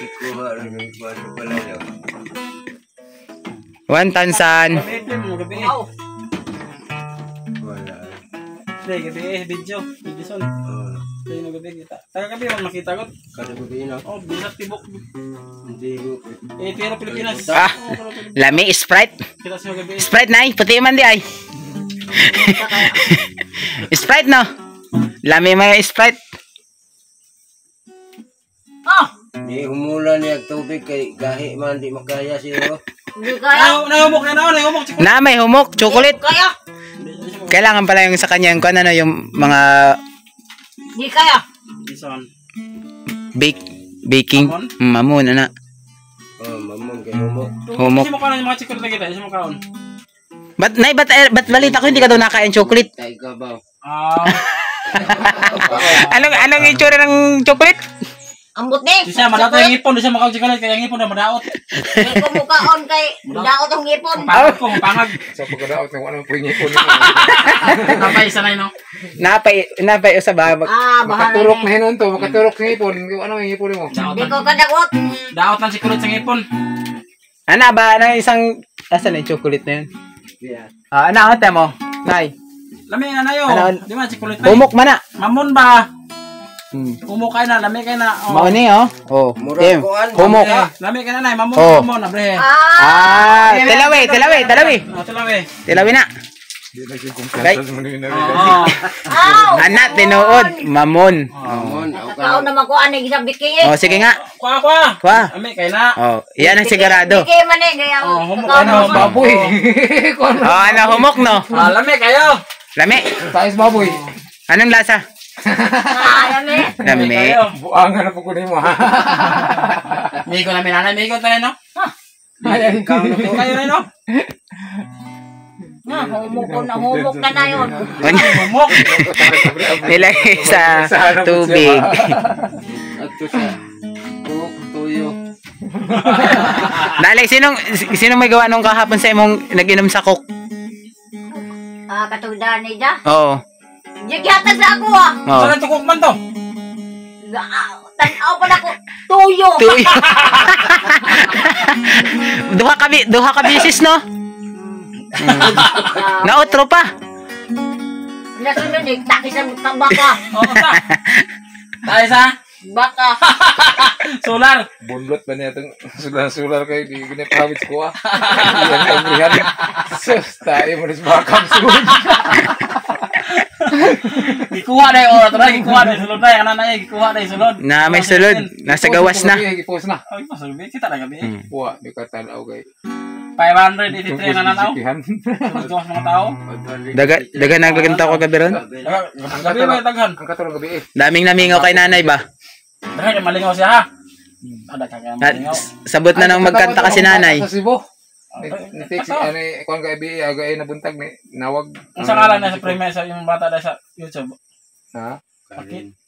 Speaker 2: 1,000.
Speaker 3: Gabi mo gabi.
Speaker 1: Wow.
Speaker 3: Sige, gabi video son. Sige mo gabi kita. Taga gabi mo makita ko.
Speaker 4: Kada gabi na.
Speaker 3: Oh, bisat tibok.
Speaker 4: Hindi ko.
Speaker 3: Pero Pilipinas.
Speaker 2: Lami Sprite.
Speaker 3: Kita sa gabi.
Speaker 2: Sprite nay, puti man di ay. Sprite no. Lami mga Sprite.
Speaker 1: Oh,
Speaker 4: Di humula niya tubig kay gahi man di makaya siya.
Speaker 1: hindi kaya.
Speaker 3: Nahumok na nahumok.
Speaker 2: Na may humok, chocolate.
Speaker 1: Kaya.
Speaker 2: Kailangan pala yung sa kanya yung ano yung mga
Speaker 1: Hindi kaya.
Speaker 3: Son.
Speaker 2: baking mamon ana.
Speaker 4: Oh, mamon kay humok.
Speaker 2: Humok.
Speaker 3: Hindi mo kaon yung mga chocolate kita, hindi mo kaon.
Speaker 2: Ba't balita ko hindi ka daw nakain chocolate?
Speaker 4: Tay ka ba?
Speaker 2: Anong itsura ng chocolate?
Speaker 1: Ambot ni.
Speaker 3: Di siya madaot yung ngipon, di siya makaon chocolate kaya yung ngipon na madaot.
Speaker 1: May kumukaon kay daot ang ngipon.
Speaker 3: Pangag ko, pangag.
Speaker 5: Sa pagkadaot ng ano po yung ipon.
Speaker 3: Napay sanay no.
Speaker 2: Napay usab ba?
Speaker 5: Makaturok
Speaker 1: Bahala
Speaker 5: na hinon to, makaturok ng ipon. Ano yung ipon mo?
Speaker 1: ni. Hindi ko kadagot.
Speaker 3: Daot lang chocolate sa ngipon.
Speaker 2: Ana ba na isang asan yung chocolate na yun?
Speaker 4: Yeah.
Speaker 2: Ana ate mo. Nay.
Speaker 3: Lami na na yo.
Speaker 2: Ano?
Speaker 3: Di ba chocolate na.
Speaker 2: Humok man na.
Speaker 3: Mamon ba? Humok kay na, lami kay na.
Speaker 2: Mao ni oh. Oh.
Speaker 4: Murag
Speaker 2: Tim.
Speaker 4: kuan.
Speaker 2: Humok.
Speaker 3: Lami kay na nay, mamon
Speaker 2: Oh.
Speaker 3: mamon na bre.
Speaker 2: Tilawi. Tilawi na.
Speaker 5: Hindi na siya
Speaker 2: Right.
Speaker 5: kumpiyansa sa mga nila.
Speaker 3: Oh.
Speaker 2: Anak tinuod, mamon.
Speaker 4: Mamon aw ka.
Speaker 1: Kao na makuha ni gisang biki.
Speaker 2: Oh, sige nga.
Speaker 3: Kwa.
Speaker 2: Kwa.
Speaker 3: Lami kay na.
Speaker 2: Oh, iyan ang sigurado.
Speaker 1: Biki man ni gaya.
Speaker 3: Humok
Speaker 5: Ano, baboy.
Speaker 2: Oh, ano humok no?
Speaker 3: Lami kayo.
Speaker 2: Lami.
Speaker 5: Tais baboy.
Speaker 2: Anong lasa?
Speaker 1: Ayami.
Speaker 2: Lami.
Speaker 5: Buangan na po ko mo ha.
Speaker 3: Migo na minana, migo tayo no.
Speaker 5: Ay,
Speaker 3: Ikaw kayo na no.
Speaker 1: Humok na yun.
Speaker 3: Humok.
Speaker 2: Nilagay sa tubig.
Speaker 4: Ato sa cook tuyo.
Speaker 2: Nalay, sinong may gawa nung kahapon sa imong nag-inom sa coke?
Speaker 1: Katugdan ni da.
Speaker 2: Oo.
Speaker 1: Jigyata sa ako ah.
Speaker 2: Oo.
Speaker 3: Saan tukok man to?
Speaker 1: Tanaw pa na ko. Tuyo.
Speaker 2: Duha ka bisis no? Naotro pa.
Speaker 1: Nasunod eh. Takisan ka baka.
Speaker 3: Oo ta. Tayo sa
Speaker 1: Baka.
Speaker 3: solar.
Speaker 5: Bunlot ba niya itong sular kayo, di ginapawit ko ah. Iyan ang rihan. Sus, tayo mo rin bakang sulod.
Speaker 3: Gikuha na yung oras na, gikuha na yung sulod na, yung nanay, gikuha na yung sulod.
Speaker 2: Na may sulod. Nasa gawas na.
Speaker 5: Ipos na.
Speaker 3: Ay, masulbi, kita na gabi.
Speaker 5: Buwa, di ka tanaw kay.
Speaker 3: 583 na nanaw. Gawas mga tao.
Speaker 2: Daga naglaganta ko gabi ron.
Speaker 3: Gabi may taghan.
Speaker 5: Ang katulong gabi eh.
Speaker 2: Daming namingaw kay nanay ba?
Speaker 3: Dahil malingaw siya ha. Ada kaya malingaw.
Speaker 2: Sabot na nang magkanta kasi nanay.
Speaker 5: Sa Cebu. Ni-text, ano kung gabi, agay na buntag, nawag.
Speaker 3: Ang sangalan na sa premiere sa yung bata na sa YouTube.
Speaker 5: Ha?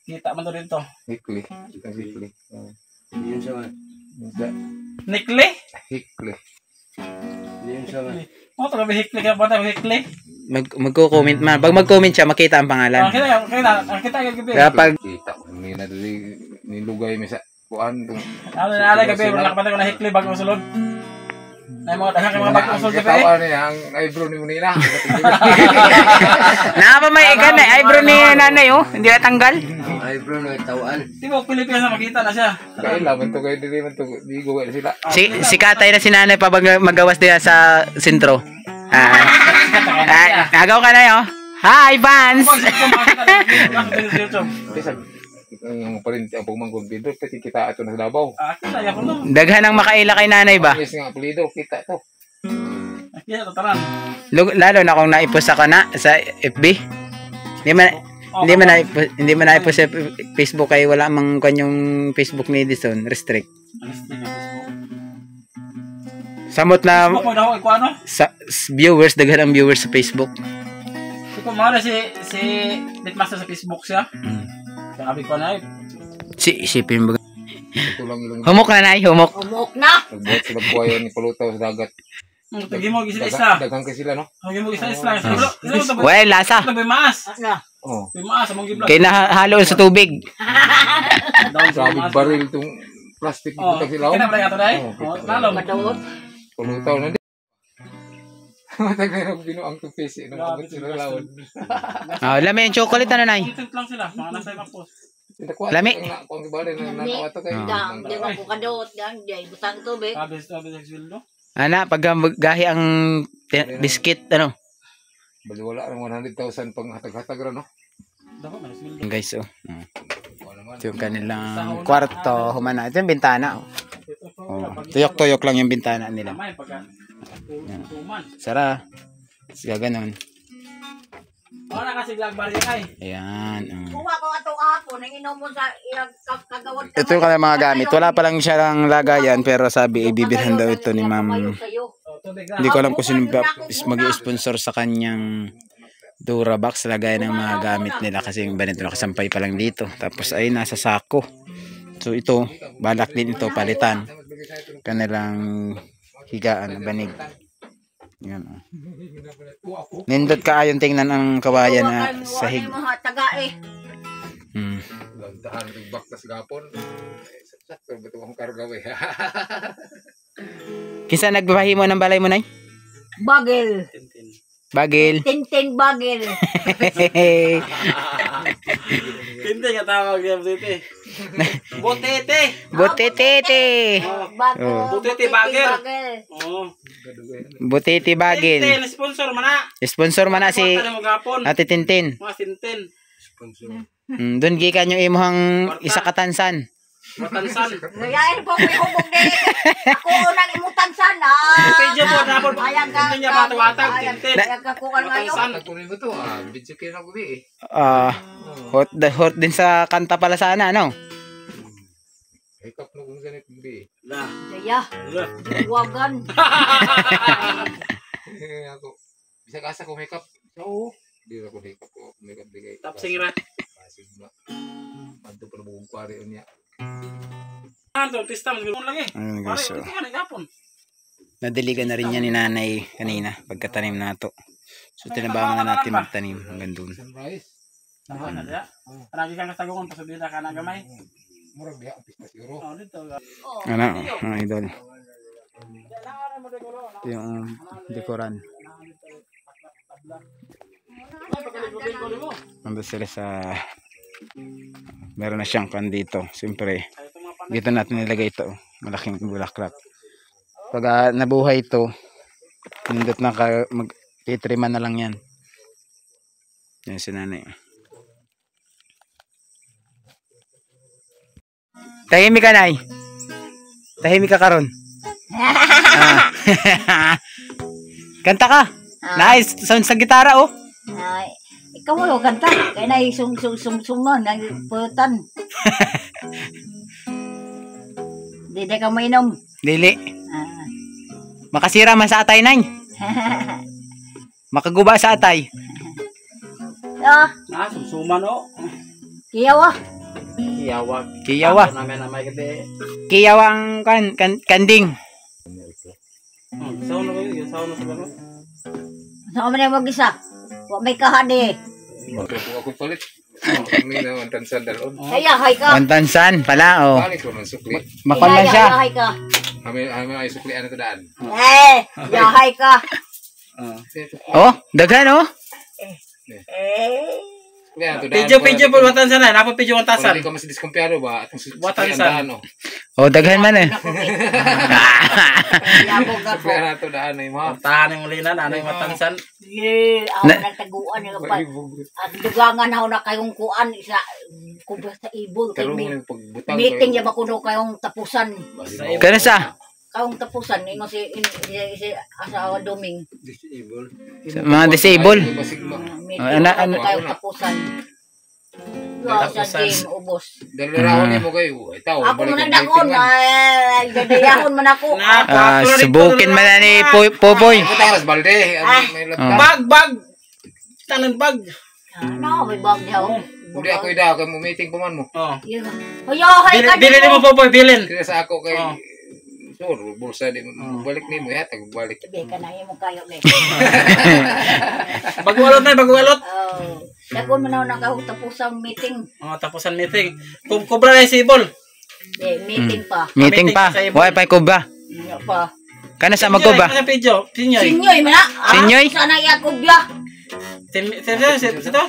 Speaker 3: Kita man to dito.
Speaker 5: Hikli. Hikli.
Speaker 4: Yun sa man.
Speaker 3: Nikli?
Speaker 5: Hikli.
Speaker 4: Yun sa man.
Speaker 3: Oh, to gabi hikli ka bata, hikli.
Speaker 2: Magko-comment man. Pag mag-comment siya, makita ang pangalan.
Speaker 3: Kita gabi.
Speaker 2: Kapag
Speaker 5: Kita ko. Hindi na dali nilugay mi sa kuan.
Speaker 3: Ano gabi, wala ka pa na hikli bago sulod. Ay mga dahan ka mga bago sulod gabi.
Speaker 5: Katawan niya ang eyebrow ni Munina.
Speaker 2: Napa may ikan eh. Eyebrow ni nanay oh. Hindi na tanggal.
Speaker 4: Ay bro, nagtawaan.
Speaker 3: Di ba Pilipinas na makita na siya.
Speaker 5: Kailan to kayo dili man to di go sila.
Speaker 2: Si Katay na si nanay pa magawas diya sa sentro. Nagaw ka na yo. Hi fans.
Speaker 5: Yung parin ang pumangkon bidro pati kita ato na sa Davao.
Speaker 3: Kita ya kuno.
Speaker 2: Daghan ang makaila kay nanay ba?
Speaker 5: Yes nga apelyido kita to.
Speaker 3: Kita taran.
Speaker 2: Lalo na kung naipos ka na sa FB. Hindi man naipos sa Facebook kay wala mang kanyang Facebook ni Edison restrict. Samot na
Speaker 3: Mo daw ko ano?
Speaker 2: sa viewers, daghan ang viewers sa Facebook.
Speaker 3: Kung mara si Bitmaster sa Facebook siya. Sabi ko na
Speaker 2: Isipin mo.
Speaker 5: Ito lang ilong.
Speaker 2: Humok na nay, humok.
Speaker 1: Umok na.
Speaker 5: Nagbuhat sila buhayan ni palutaw sa dagat.
Speaker 4: Tagi mo isa-isa.
Speaker 5: Dagang kay sila, no?
Speaker 4: Tagi mo isa-isa.
Speaker 2: Well, lasa.
Speaker 4: Bimas.
Speaker 1: Ano?
Speaker 5: Oh.
Speaker 4: Bimas among gibla.
Speaker 2: Kaya nahalo sa tubig.
Speaker 5: Sabi baril itong plastic
Speaker 4: Oh,
Speaker 5: butang sila.
Speaker 4: kita pala ato dai.
Speaker 5: Oh,
Speaker 4: Nalom.
Speaker 1: Kadawot.
Speaker 5: palutaw na din. Matag na yung binuang tupisi nung abot sila lawan.
Speaker 2: Lami yung chocolate na nay.
Speaker 4: Content lang sila. Mga nasa ibang post.
Speaker 2: Lami.
Speaker 5: Kung ibalik na nakawato kayo.
Speaker 1: Dang, di ba ko kadawot dang, di butang tubig.
Speaker 4: Abis sa sweldo.
Speaker 2: Ana, pag gahi ang biscuit, ano?
Speaker 5: Bali wala ng 100,000 pang hatag-hatag ra, no?
Speaker 4: Dako man sweldo.
Speaker 2: Guys, oh.
Speaker 5: Wala naman.
Speaker 2: Ito yung kanilang kwarto. Humana. Ito yung bintana, oh. Tuyok-tuyok lang yung bintana nila.
Speaker 4: May pagka tuman.
Speaker 2: Sara. Siya ganun.
Speaker 4: Wala kasi glagbar yun ay.
Speaker 2: Ayan.
Speaker 1: Kuha ko ato hapon, nang inom mo sa ilang kagawad.
Speaker 2: Ito yung kanilang mga gamit. Wala pa lang siya lang lagayan, pero sabi, ibibilhan daw ito ni ma'am. Hindi ko alam kung sino mag-sponsor sa kanyang Durabox. Lagayan ng mga gamit nila kasi yung banito nakasampay pa lang dito. Tapos ay nasa sako. So ito, balak din ito palitan. Kanilang higaan, banig. Yan, oh. Nindot kaayon tingnan ang kawayan na sahig.
Speaker 5: Lantahan ng baktas gapon. Sakto beto ang karga we.
Speaker 2: Kinsa nagbabahi mo ng balay mo nay?
Speaker 1: Bagel.
Speaker 2: Bagil.
Speaker 1: Tintin bagel.
Speaker 4: Hindi nga tawag yan dito. Botete.
Speaker 2: Butititi.
Speaker 1: Bagel.
Speaker 4: Butiti bagel. Oh.
Speaker 2: Butiti bagil.
Speaker 4: Tintin sponsor mana.
Speaker 2: Sponsor man na si
Speaker 4: Ano mo gapon?
Speaker 2: Ate Tintin.
Speaker 4: Mga tintin.
Speaker 2: Doon gikan yung imuhang isa katansan.
Speaker 4: Matansan.
Speaker 1: Gayain po may hubog din. Ako unang imutansan.
Speaker 4: Medyo mo dapat tintin niya batawatag tintin.
Speaker 1: Kaya kakuha ngayon.
Speaker 4: Matansan.
Speaker 5: Kunin mo to, video kaya na ko di.
Speaker 2: Hot din sa kanta pala sana, ano?
Speaker 5: Hikap na kung ganit di.
Speaker 4: Nah.
Speaker 1: Kaya, huwagan.
Speaker 5: Ako. Bisa kasa ko makeup. Oo. Di na ko hikap ko. Makeup di kay.
Speaker 4: Tapsing ra.
Speaker 5: Pasig na. Panto pa na buong kwari niya.
Speaker 4: Ano, pista mo lang eh.
Speaker 2: Ayun
Speaker 4: Pare,
Speaker 2: guys, so,
Speaker 4: ito man gapon.
Speaker 2: nadiligan na rin yan ni nanay kanina pagkatanim na to. So tinabangan na natin magtanim hanggang doon.
Speaker 5: Sunrise.
Speaker 4: Nakuha na diya. Lagi kang kasagungan pasubida ka na gamay.
Speaker 5: Murag diya ang pista siguro.
Speaker 4: Oh, dito.
Speaker 2: Ano, mga idol. Ito yung dekoran. Nandun sila sa meron na siyang kan dito. Siyempre, dito natin nilagay ito. Malaking bulaklak. Pag nabuhay ito, nindot na mag-titriman na lang yan. Yan si nanay. Tahimik ka, nay. Tahimik ka karon. Kanta ka. Nice. Sound sa gitara, oh.
Speaker 1: Ay, ikaw mo kanta. Kaya na sung-sung-sung-sungon. Nagputan. Di ka mainom.
Speaker 2: Dili. Makasira man sa atay, nay. Makaguba sa atay.
Speaker 4: Sumsuman o.
Speaker 1: Kiyawa.
Speaker 4: Kiyawag.
Speaker 2: Kiyawa.
Speaker 4: Namin na may kate.
Speaker 2: Kiyawa ang kanding.
Speaker 4: Sauna ko yun. Sauna sa gano'n.
Speaker 1: Saan mo na mag-isa? Huwag may kahadi.
Speaker 5: Ako palit. Kami na wantansan dalon.
Speaker 1: Kaya, hay ka.
Speaker 2: Wantansan pala, oh.
Speaker 5: Balik ko ng sukli.
Speaker 2: Makonlan siya.
Speaker 1: Yahay ka.
Speaker 5: Kami ay sukli ano to daan.
Speaker 1: Yahay ka.
Speaker 2: Oh, daghan, oh.
Speaker 4: Pidyo po watansan na. Napa pidyo watansan.
Speaker 5: Hindi ka mas diskumpiyado ba? Atong sukli
Speaker 4: Watansan.
Speaker 5: ano.
Speaker 2: Oh, daghan man eh.
Speaker 1: Yabog ako.
Speaker 5: Sukli ano to daan ay mo.
Speaker 4: Tahan yung linan. Ano yung watansan?
Speaker 1: Ako nagtaguan yung pa. At dugangan ako na kayong kuan. Isa, kubra sa ibon.
Speaker 5: Karon mo yung pagbutang.
Speaker 1: Meeting niya ba kuno kayong tapusan.
Speaker 2: Kano sa?
Speaker 1: Kayong tapusan. Ingo si asawa Doming.
Speaker 2: Mga disable.
Speaker 1: Meeting kayong tapusan. Sa game, ubos.
Speaker 5: Dalawang ni mo kayo. Itaw,
Speaker 1: Ako man nagdagon. Ay, dadayahon man ako.
Speaker 2: Subukin man na ni Popoy.
Speaker 5: Butang ras balde. May latta.
Speaker 4: Bag! Tanan bag!
Speaker 1: Ano, may bag niya.
Speaker 5: Hindi ako idaw, kay mo meeting pa man mo.
Speaker 3: Oh.
Speaker 1: Hoyohay ka
Speaker 3: Bilin mo po, bilin.
Speaker 5: Kaya sa ako kay...
Speaker 3: Oh.
Speaker 5: Sure, bulsa di balik ni mo yata, balik.
Speaker 1: Sabi ka na mo kayo, be.
Speaker 3: Bagualot na, bagualot.
Speaker 1: Oh. Dagon mo na nakahutapusang meeting.
Speaker 3: Oh, tapusan meeting. Kubra na si Ibol.
Speaker 1: Meeting pa.
Speaker 2: Meeting pa. Why pa kuba?
Speaker 1: Ano pa?
Speaker 2: Kana sa magkuba?
Speaker 3: Ano video? Sinyoy.
Speaker 1: Sinyoy man na.
Speaker 2: Sinyoy?
Speaker 1: Sana yakog ya.
Speaker 3: Sito?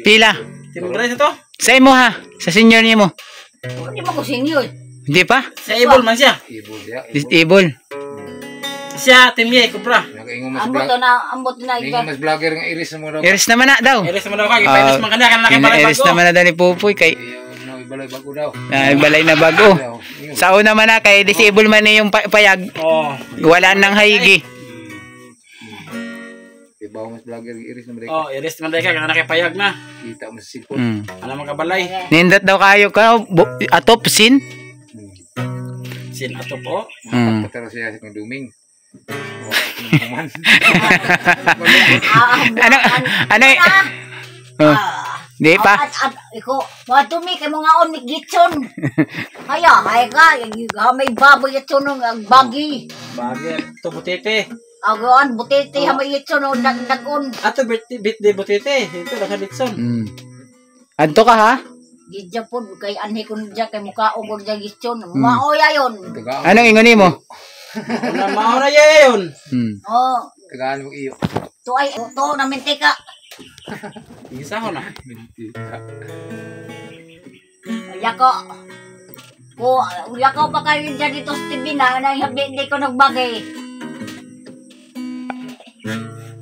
Speaker 2: Pila?
Speaker 3: Timbre sito?
Speaker 2: Sa imo ha? Sa senior niyo mo?
Speaker 1: Hindi mo ko sinyoy.
Speaker 2: Hindi pa?
Speaker 3: Sa Ibol man siya.
Speaker 5: Ibol ya.
Speaker 2: Disable.
Speaker 3: Siya, Timye, kubra.
Speaker 5: Nakaingon mas
Speaker 1: Ambot
Speaker 5: vlog.
Speaker 1: na, ambot na
Speaker 5: Ingon
Speaker 1: iba.
Speaker 5: mas vlogger nga iris mo daw.
Speaker 2: Iris naman na daw.
Speaker 3: Iris mo daw ka, ipainis man kanya, kanang
Speaker 2: Iris
Speaker 3: bago.
Speaker 2: naman na daw ni Pupoy kay
Speaker 5: Ibalay bago daw.
Speaker 2: balay na bago. Sa una man na kay disable man na yung payag.
Speaker 3: Oh.
Speaker 2: Wala nang haigi.
Speaker 5: Ibaw mas vlogger iris na
Speaker 3: Oh, iris man daw ka, kanang nakipayag na.
Speaker 5: kita mo sa cellphone.
Speaker 3: Ano magabalay?
Speaker 2: Nindot daw kayo ka atop sin.
Speaker 3: Sin ato po.
Speaker 5: Patara siya sa duming.
Speaker 2: Ano ano oh, di pa.
Speaker 1: Iko, matumi kay mga on gitson. Kaya, ay ka, may baboy itson ng bagi.
Speaker 3: Bagay, to butete.
Speaker 1: Agoan, butiti, hamay itson ng nagdagon.
Speaker 3: Ato birthday butete. Ito nakaditson.
Speaker 2: Adto ka ha?
Speaker 1: Gidya po, kay anhi ko dyan, kay mukha o dyan gitson. Maoya yun.
Speaker 2: Anong ingon nimo?
Speaker 3: Wala maura yun.
Speaker 1: Oh,
Speaker 5: Tagaan mo iyo.
Speaker 1: to ay, to na mintika.
Speaker 3: Isa ko na.
Speaker 1: Yako. Yako pa kayo dyan dito sa TV na, hindi ko nagbagay.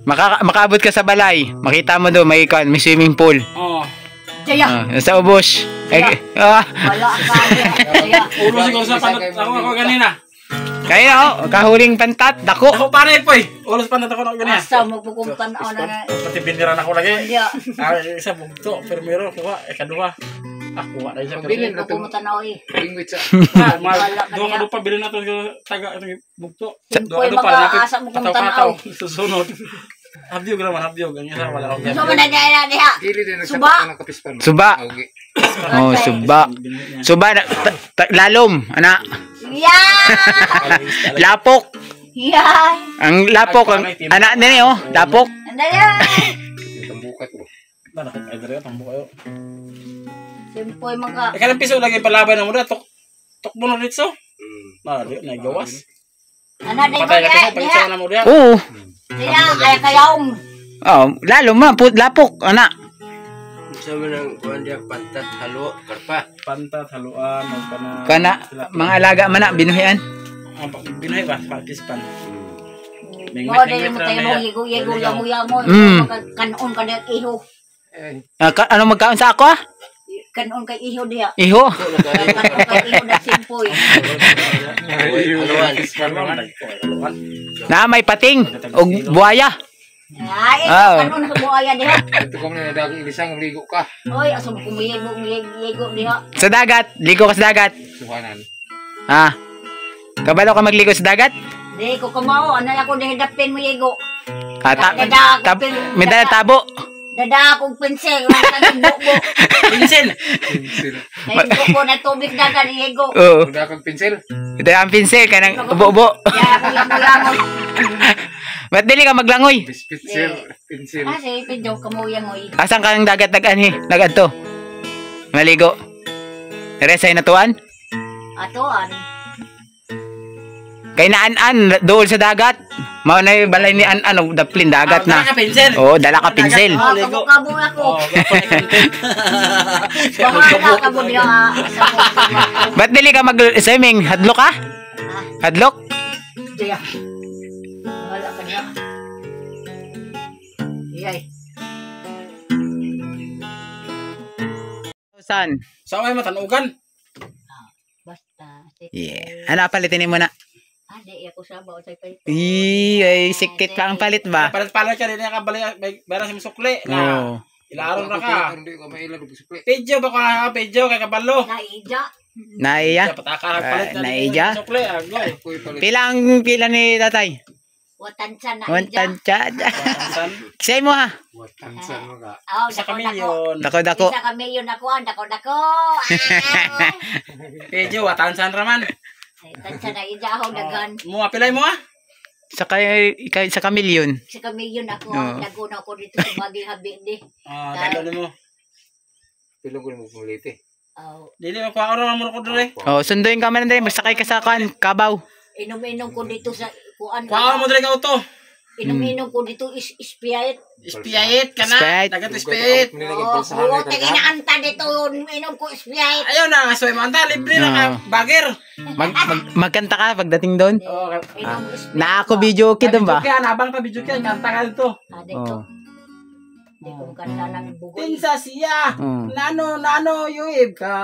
Speaker 2: Makaabot ka sa balay. Makita mo do may swimming pool.
Speaker 3: Oh.
Speaker 1: Jaya.
Speaker 2: Sa ubos.
Speaker 1: Wala ka. Jaya.
Speaker 3: Ulo siguro sa panat ako ganina.
Speaker 2: Kaya kahuling pantat dako.
Speaker 3: Ako pare po eh. Ulo sa panat ako na ganina.
Speaker 1: Asa mo pupuntan ako na.
Speaker 3: Pati bindiran ako lagi.
Speaker 1: Jaya.
Speaker 3: Isa bugto, primero kuha, kadua. Kuha na isa.
Speaker 5: Bilin na to.
Speaker 1: Pumuntan ako eh.
Speaker 5: Language sa.
Speaker 3: Doon ka pa bilhin na to taga itong bugto.
Speaker 1: Uy,
Speaker 3: Doon pa
Speaker 1: mag-aasa mo kung
Speaker 3: kataw-kataw.
Speaker 1: tanaw.
Speaker 3: Susunod. Habyog naman, habyog. Ganyan sa wala akong
Speaker 1: So, managaya na diha.
Speaker 5: Dili din
Speaker 1: Suba.
Speaker 5: ng kapispan.
Speaker 2: Suba.
Speaker 5: Okay.
Speaker 2: Oh, suba. Suba lalom, ana.
Speaker 1: Yeah!
Speaker 2: Lapok.
Speaker 1: Yeah!
Speaker 2: Ang lapok ang ana nini oh, lapok.
Speaker 1: Andaya!
Speaker 5: Tambukat mo.
Speaker 3: Ay, dere, tambo kayo.
Speaker 1: Simpoy mga.
Speaker 3: Kanang piso lagi palabay na mo na. Tok mo na dito. Nagawas.
Speaker 1: Ano na
Speaker 3: Patay ka
Speaker 1: diha?
Speaker 3: to, pag-isaw na mo diya.
Speaker 2: Oo.
Speaker 1: Diha, ay kayaong.
Speaker 2: Oh, lalom ma lapok ana.
Speaker 4: Sa mga kuwan diya pantat, halo, karpa.
Speaker 3: Pantat, haluan, o
Speaker 2: Kana mga alaga man na binuhian.
Speaker 3: Binoy ba? Pakispan.
Speaker 1: Mga dili mo tayo mo yigo-yigo yago-yago. Kanon ka diha iho.
Speaker 2: Ano magkaon sa ako ah?
Speaker 1: Kanon kay iho diha.
Speaker 2: Iho.
Speaker 1: Kanon kay iho na simpoy.
Speaker 3: Haluan.
Speaker 2: Na may pating og buhaya.
Speaker 1: Ay,
Speaker 2: Ah.
Speaker 1: kanon sa buhaya diha.
Speaker 5: Ito ko na daging ilisang ligo ka.
Speaker 1: Oy, asa mo kumiyigo diha.
Speaker 2: Sa dagat, ligo ka sa dagat.
Speaker 5: Suhanan.
Speaker 2: Ah. Kabalo ka magligo sa dagat?
Speaker 1: Di ko kamao, ano ako diha dapin mo yigo.
Speaker 2: May dala tabo.
Speaker 1: Dada akong pinsel, wala ka bubo.
Speaker 3: Pinsin.
Speaker 5: Pinsel.
Speaker 1: Kaya bubo na tubig dagan ihigo.
Speaker 2: Oo.
Speaker 5: Udah kang pinsel.
Speaker 2: Ito ang pinsel ka ng ubo-ubo.
Speaker 1: Kaya ako langoy-langoy.
Speaker 2: Ba't dili ka maglangoy?
Speaker 5: Pinsel. Pinsel.
Speaker 1: Ah, si Pedro, kamuyangoy.
Speaker 2: Asan ka ng dagat nag-ani? Nagadto? Maligo. Resay na tuan?
Speaker 1: Atoan.
Speaker 2: Kay naan-an dool sa dagat. Mao na yung balay ni an ano daplin dagat na.
Speaker 3: Dala ka pinsel.
Speaker 2: Oo, dala ka pinsel.
Speaker 1: Ah, kabong ako. Bahala ka mo diha.
Speaker 2: Ba't dili ka mag-swimming? Hadlok ka? Hadlok?
Speaker 1: Diya. Bahala ka diha. Iyay.
Speaker 2: Saan?
Speaker 3: Sa may matanugan.
Speaker 1: Basta.
Speaker 2: Yeah. Ano palitin mo na?
Speaker 1: Ade, ako sabaw sa pay.
Speaker 2: Ay, sikit ka ang palit ba?
Speaker 3: Palit-palit ka rin ka balay bara sa musukli.
Speaker 2: Oo.
Speaker 3: Ilaron na ka.
Speaker 5: Hindi ko maila dug supli.
Speaker 3: Pedyo ba ka pedyo kay kabalo.
Speaker 1: Naija.
Speaker 2: Naiya?
Speaker 3: Pataka palit na
Speaker 2: Naija?
Speaker 3: musukli agoy.
Speaker 5: Koy palit.
Speaker 2: Pila ni tatay?
Speaker 1: Watansa na
Speaker 2: Wan
Speaker 1: ija.
Speaker 2: tansya.
Speaker 3: Tansan.
Speaker 2: Say mo ha.
Speaker 5: Watansan mo ka.
Speaker 1: Oh,
Speaker 3: Sa
Speaker 1: dako.
Speaker 3: kamilyon.
Speaker 2: Dako.
Speaker 1: Isa kami yun ako, dako.
Speaker 3: Pedyo, watansan raman.
Speaker 1: Tansa na ija ako dagan.
Speaker 3: Mo apilay mo ah.
Speaker 2: Sa kamilyon.
Speaker 1: Sa kami yun ako,
Speaker 2: Oo.
Speaker 1: naguna ako dito sa baging habi di.
Speaker 3: Ah, dalo mo.
Speaker 5: Pilong ko mo pumuliti.
Speaker 1: Oh,
Speaker 3: Dili ko araw mo ko dre.
Speaker 2: Oh, sunduin ka man din. Magsakay ka sa kabaw.
Speaker 1: inom-inom ko dito sa kuan.
Speaker 3: Kuha mo dre ka auto.
Speaker 1: Inom-inom ko dito ispiyayat.
Speaker 3: Ispiyait ka na.
Speaker 2: Spiyait.
Speaker 3: Dagat ispiyait.
Speaker 1: Oh, huwag tayo inaanta dito, inom ko ispiyayat.
Speaker 3: Ayaw na, so manta libre na ka. Bagger.
Speaker 2: Magkanta ka pagdating doon.
Speaker 3: Oh,
Speaker 1: Inom ispiyayat.
Speaker 2: Na ako video okay doon ba?
Speaker 3: Kaya nabang pa video kaya kanta ka dito.
Speaker 1: Dito.
Speaker 2: Oh.
Speaker 1: Di ko kanta ng bugoy.
Speaker 3: Tinsa siya.
Speaker 2: Mm.
Speaker 3: Nano yuib ka.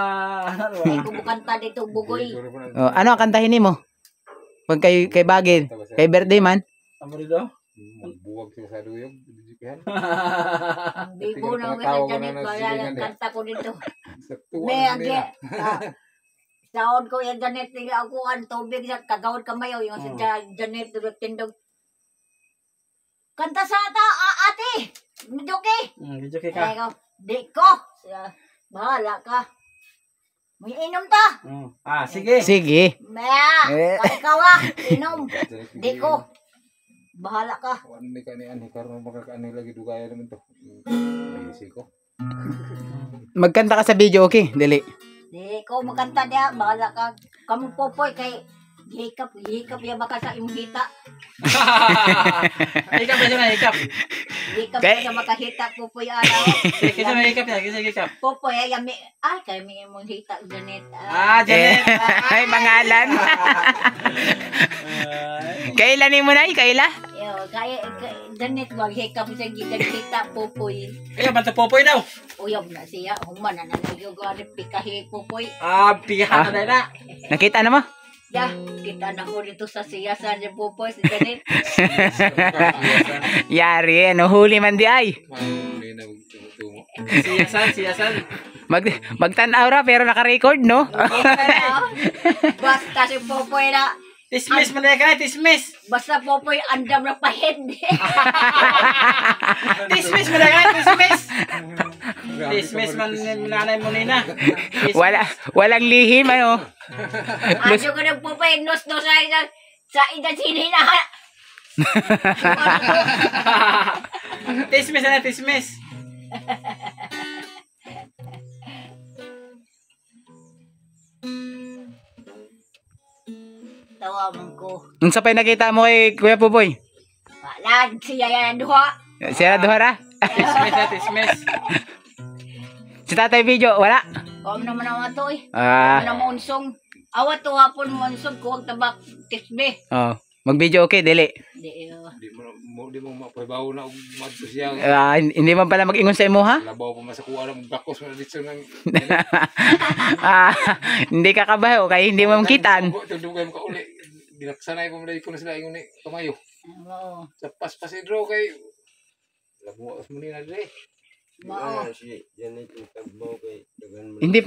Speaker 1: Di ko kanta dito bugoy.
Speaker 2: Oh, ano ang kantahin mo? Pag kay Bagin, kay birthday man.
Speaker 3: Amo dito.
Speaker 5: Buwag sila sa duyog. Bijikihan.
Speaker 1: Ang bibo na ako sa Janet, kaya yung kanta ko dito.
Speaker 5: Sa tuwa
Speaker 1: May
Speaker 5: na
Speaker 1: agi.
Speaker 5: nila.
Speaker 1: Saon ko yung Janet, nila ako ang tubig sa kagawad kamayaw. Yung sa Janet, tindog. Kanta sa ata, ate. Miduki.
Speaker 3: Video kay
Speaker 1: Kaya
Speaker 3: ka.
Speaker 1: ko, di ko. Bahala ka. May inom ta.
Speaker 3: Ah, sige.
Speaker 2: Sige.
Speaker 1: Maya, ikaw inom. Di ko. Bahala ka.
Speaker 5: Ano ni kanian, karon makakaanay lagi dugaya naman to. Ayusin ko.
Speaker 2: Magkanta ka sa video okay, dili.
Speaker 1: Di ko magkanta niya. Bahala ka. Kamu popoy kay hikap ya baka sa imong hita.
Speaker 3: Hikap na siya na, hikap.
Speaker 1: Hikap
Speaker 2: Kay-
Speaker 1: sa makahita popoy araw.
Speaker 3: Kisa na hikap ya, kisa hikap.
Speaker 1: Popoy ay yami. Ay kay mi imong hita Janet.
Speaker 3: Ah, Janet.
Speaker 2: Ay, pangalan. Kailan mo na, kaila?
Speaker 1: Yo, kay Janet wag hikap sa gigan hita popoy.
Speaker 3: Kaya banto popoy daw.
Speaker 1: Uyab na siya. Human na nagyugo pikahi popoy.
Speaker 3: Ah, piha na na.
Speaker 2: Nakita na mo?
Speaker 1: Ya, kita na ko dito sa siya sa popoy si Janet.
Speaker 2: Yari, ano, huli man di ay.
Speaker 5: Mahuli na tumo.
Speaker 3: Siyasan.
Speaker 2: Magtanaw ra pero naka-record, no?
Speaker 1: Basta si popoy na
Speaker 3: Tismis man ka, tismis.
Speaker 1: basta popoy andam na pahid.
Speaker 3: Tismis man ka, tismis. Tismis man nanay mo nina.
Speaker 2: Walang lihim, ano?
Speaker 1: Aso ko ng popoy nos sa ida sinina.
Speaker 3: Tismis na tismis.
Speaker 1: Tawa mo ko.
Speaker 2: Nung sa pa'y nakita mo kay Kuya Pupoy?
Speaker 1: Wala, siya yan duha.
Speaker 2: Siya duhara?
Speaker 3: Tismis na tismis.
Speaker 2: Si Tatay Video, wala?
Speaker 1: Kung naman ang ato eh.
Speaker 2: Ah,
Speaker 1: Ano mo unsong. Awat to hapon mo unsong kuwag tabak tisbe.
Speaker 2: oh. Mag-video okay, dili.
Speaker 1: Di,
Speaker 5: Di mo mapabaw na og madto siya.
Speaker 2: Hindi man pala mag-ingon sa imo, ha?
Speaker 5: Labaw pa masakuha ng bakos mo dito ng
Speaker 2: Ah, hindi ka kabaho, kaya hindi mo makitaan.
Speaker 5: Tugdugay mo ka uli. Dinaksanay ko mo dahil ko na sila yung kamayo.
Speaker 1: oo.
Speaker 5: Sa paspasidro kay labuas mo nila dire.
Speaker 1: Mao.
Speaker 2: Hindi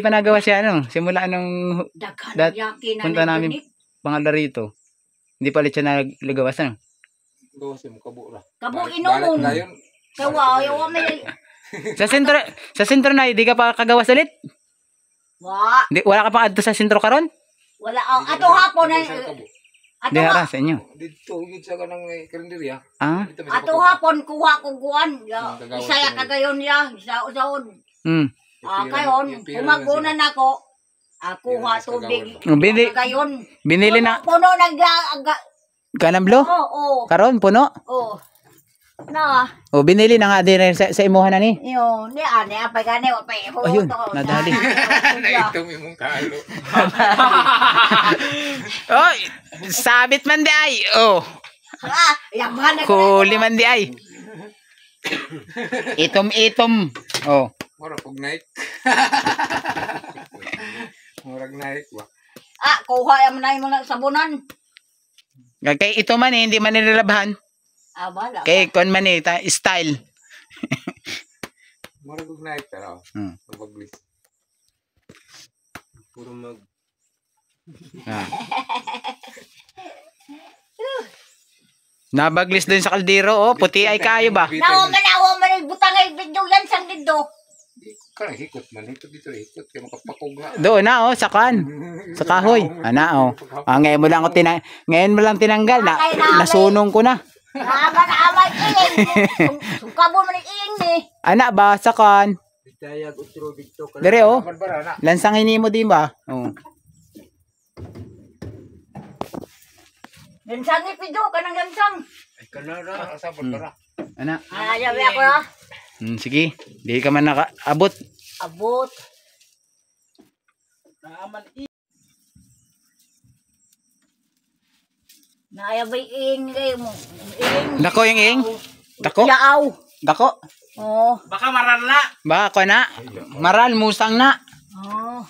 Speaker 2: pa nagawa siya, ano? Simula nung
Speaker 1: Daghan yaki na
Speaker 2: punta namin
Speaker 1: nagdunik.
Speaker 2: pangala rito. Hindi pa ulit siya nagagawas, ano?
Speaker 5: Gawas mo kabo ra.
Speaker 1: Kabo
Speaker 5: Balik
Speaker 1: inomon.
Speaker 5: na yun.
Speaker 1: Kawa, yawa may.
Speaker 2: Sa sentro na, hindi ka pa kagawas ulit? Wala ka pang adto sa sentro karon?
Speaker 1: Wala. Ato hapon na.
Speaker 5: Sa kabo.
Speaker 1: Ato
Speaker 2: Di
Speaker 1: ha.
Speaker 2: ara sa inyo.
Speaker 5: Dito gid sa kanang kalendarya.
Speaker 2: Ah?
Speaker 5: Dito may sa
Speaker 1: Ato
Speaker 5: pakupa.
Speaker 1: hapon kuha ko kuan.
Speaker 5: Kagawas
Speaker 1: Isaya
Speaker 5: mo.
Speaker 1: kagayon ya. Isaon.
Speaker 2: Hmm.
Speaker 1: Kayon, kumagunan ako. Ako ha
Speaker 5: Sa
Speaker 1: tubig. Kagayon.
Speaker 2: Binili na
Speaker 1: Puno
Speaker 2: kanamblo?
Speaker 1: Oo.
Speaker 2: Karon puno?
Speaker 1: Oo. Na.
Speaker 2: O binili na nga din sa imuhan na ni.
Speaker 1: Yo, ni ane apa gani wa pa.
Speaker 2: Ayun, nadali.
Speaker 5: Ito may mong kalo.
Speaker 2: Oy, sabit man di ay. Oh,
Speaker 1: Yaman na.
Speaker 2: huli man di ay. Itom. Oh.
Speaker 5: Mura pag night. Murag night ba?
Speaker 1: Kuha yaman na yung sabunan.
Speaker 2: Kay ito man hindi man nilalabahan.
Speaker 1: Bala.
Speaker 2: Kay kon man style.
Speaker 5: Murag pag night pero. Paglis. Puro mag
Speaker 2: Ah. Nabaglis doon sa kaldero, oh. Puti ay kayo ba?
Speaker 1: Nawa man butang ay video yan sang dito.
Speaker 5: Karang hikot man. Hikot dito, hikot. Kaya makapakog na.
Speaker 2: Doon na, oh, sa kan. Sa kahoy. Ana, oh. Ngayon mo lang tinanggal. Nasunong ko na.
Speaker 1: Naman ing. Sungkabo man ing ni.
Speaker 2: Ana ba, sa kan.
Speaker 4: Bitayag utro dito.
Speaker 2: Dire, oh.
Speaker 5: Barbara na.
Speaker 2: Lansangin mo din ba? Oh.
Speaker 1: Gansang ipido kanang gansang.
Speaker 4: Ay kanara.
Speaker 5: Sa Barbara.
Speaker 2: Ana.
Speaker 1: Ayaw ako ha.
Speaker 2: Sige, di ka man nakaabot.
Speaker 1: Abot. Naayabay ing kayo mo. Ing.
Speaker 2: Dako yung ing. Dako.
Speaker 1: Yaaw.
Speaker 2: Dako.
Speaker 1: Oh.
Speaker 3: Baka maral na.
Speaker 2: Baka na. Maral, musang na.
Speaker 1: Oh.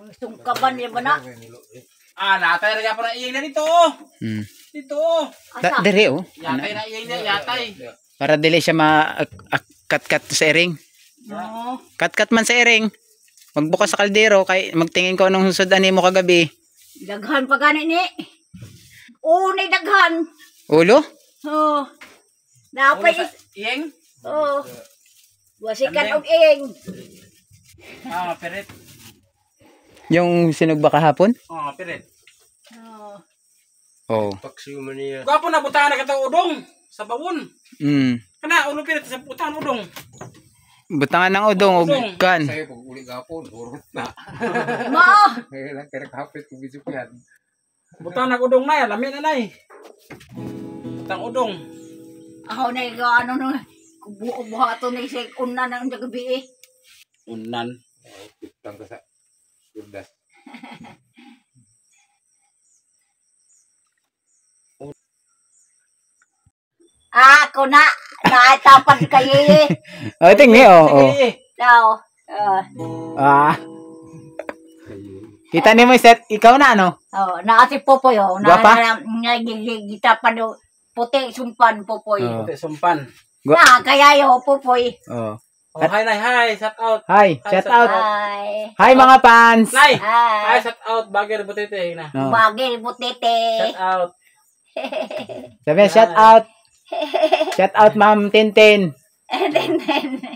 Speaker 1: Ang sungkaban niya ba na?
Speaker 3: Natay na pa na iyay na dito. Dito.
Speaker 1: Asa?
Speaker 2: Dire, oh.
Speaker 3: Yatay na iyay na, yatay.
Speaker 2: Para dili siya kat-kat sa ering.
Speaker 1: Oh.
Speaker 2: Kat-kat man sa ering. Magbukas sa kaldero kay magtingin ko anong susudan mo kagabi.
Speaker 1: Daghan pa gani ni. Unay daghan.
Speaker 2: Ulo?
Speaker 1: Oh. Napay
Speaker 3: Iyeng?
Speaker 1: oh. Wasikan og ing.
Speaker 3: Pirit.
Speaker 2: Yung sinugba kahapon?
Speaker 3: Pirit.
Speaker 1: Oh.
Speaker 2: Oo.
Speaker 4: Paksiw man niya.
Speaker 3: Gwapo na butahan na kita udong. Sa bawon. Kana, ulo pirit sa butahan udong.
Speaker 2: Butangan ng udong o kan.
Speaker 5: Sa'yo pag uli gapon. Urot na.
Speaker 1: Mao.
Speaker 5: Kaya lang kaya nakahapit kung bisip yan.
Speaker 3: Butahan na udong na yan. Lami na na eh. Butang udong.
Speaker 1: Ako na ikaw ano no. Buhato na isang una ng gabi eh.
Speaker 3: Unan.
Speaker 5: Pitang ka sa kurdas.
Speaker 1: Ako na. Naitapan kayo eh.
Speaker 2: O, tingin, oo.
Speaker 1: Daw.
Speaker 2: Kita ni mo set, ikaw na, ano?
Speaker 1: Oh, naati Popoy oh.
Speaker 2: Guwapa?
Speaker 1: Gita pa do puti sumpan Popoy.
Speaker 2: Oh.
Speaker 3: Puti sumpan.
Speaker 1: Kaya yo Popoy.
Speaker 2: Oh.
Speaker 3: Hi, Nay. Hi. Shout out.
Speaker 2: Hi, shout out.
Speaker 1: Hi.
Speaker 2: Hi, mga fans.
Speaker 3: Nay.
Speaker 1: Hi.
Speaker 3: Hi, shout out. Bagay butite na.
Speaker 2: Oh.
Speaker 1: Bagay butete.
Speaker 3: Shout out.
Speaker 2: Sabi, shout out. Shout out, Ma'am Tintin.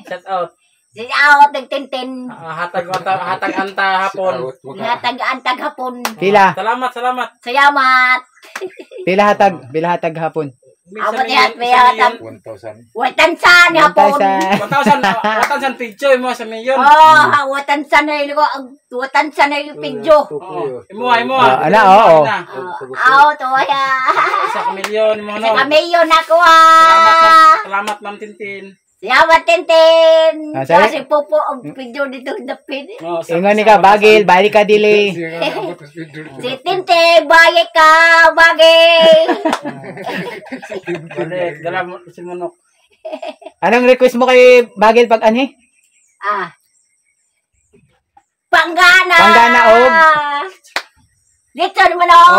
Speaker 3: Shout out.
Speaker 1: Siyaw Tintin.
Speaker 3: Hatag anta hapon.
Speaker 1: Natag-antag hapon.
Speaker 2: Pila.
Speaker 3: Salamat.
Speaker 1: Salamat.
Speaker 2: Pila hatag hapon.
Speaker 1: Awat yat hatag
Speaker 5: 1,000.
Speaker 1: watansan hapon.
Speaker 3: 1,000 picture mo sa milyon.
Speaker 1: Oh, watansan na ko watansan na yung pidyo.
Speaker 3: Imo.
Speaker 2: Ana, oo.
Speaker 1: Aw to ya.
Speaker 3: Sa milyon mo no.
Speaker 1: Sa kamiyon ako
Speaker 3: Salamat Ma'am Tintin.
Speaker 1: Salamat Tintin.
Speaker 2: Sabi-
Speaker 1: Kasi Popo ang pidyo dito dapin.
Speaker 2: Ingon ni ka, bagil, balik ka dili.
Speaker 1: Si Tintin, bayik ka, bagay.
Speaker 3: Balik, dala mo si Munok.
Speaker 2: Anong request mo kay bagil pag anhi?
Speaker 1: Panggana.
Speaker 2: Panggana, og.
Speaker 1: Dito naman ako.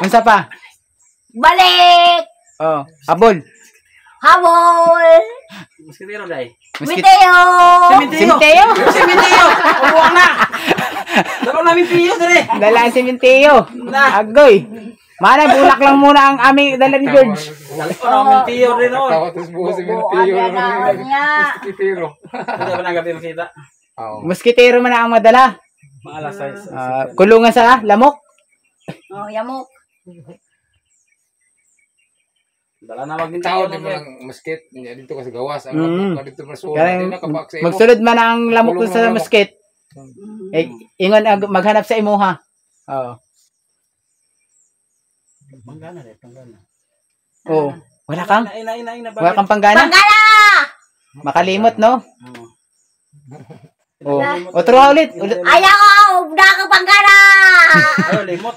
Speaker 2: Unsa pa?
Speaker 1: Balik.
Speaker 2: Oh, abol.
Speaker 1: Habol.
Speaker 3: Muskitero dai.
Speaker 1: Miteo.
Speaker 2: Simenteo.
Speaker 3: Ubuang na. Dalo namin piyo dire.
Speaker 2: Dala ang simenteo. Agoy. Mana bulak lang muna ang aming dala ni George.
Speaker 3: Dalo namin piyo rin on.
Speaker 5: Tapos bukas yung tiyo. Kitiro.
Speaker 3: Hindi ba nagabi makita?
Speaker 2: Muskitero man ang madala.
Speaker 3: Maalas size.
Speaker 2: Kulungan sa lamok.
Speaker 1: Oh, yamok.
Speaker 3: Dala na maging
Speaker 5: Tao
Speaker 3: tao
Speaker 5: di mo lang musket. Dito kasi gawas.
Speaker 2: Mm.
Speaker 5: Ang dito masura. Hindi nakabak sa imo.
Speaker 2: Magsulod man ang lamok
Speaker 5: Kulong
Speaker 2: sa
Speaker 5: lamok.
Speaker 2: musket. Ingon maghanap sa imo ha. Oo.
Speaker 3: Panggana rin, panggana.
Speaker 2: Oh, wala kang?
Speaker 3: Ina.
Speaker 2: Wala kang panggana?
Speaker 1: Panggana!
Speaker 2: Makalimot, no?
Speaker 3: Oo.
Speaker 2: Oh. Otro ulit.
Speaker 1: Ayaw! Daka panggana!
Speaker 3: Ayaw, limot.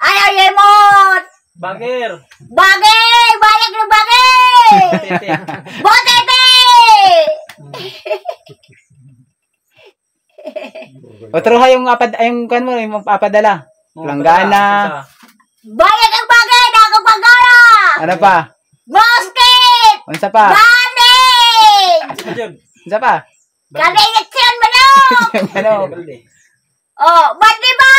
Speaker 1: Ayaw yemot!
Speaker 3: Bagir.
Speaker 1: Bagay! Bayag ng bagay!
Speaker 3: Tete.
Speaker 1: Botete!
Speaker 2: Otro ha yung kan mo, yung papadala. Langgana.
Speaker 1: Bayag ang bagay! Daka panggana!
Speaker 2: Ano pa?
Speaker 1: Basket!
Speaker 2: Unsa pa?
Speaker 1: Bandage!
Speaker 2: Unsa pa?
Speaker 1: Kaningitsyan manok!
Speaker 2: Ano?
Speaker 1: Oh, bandi ba?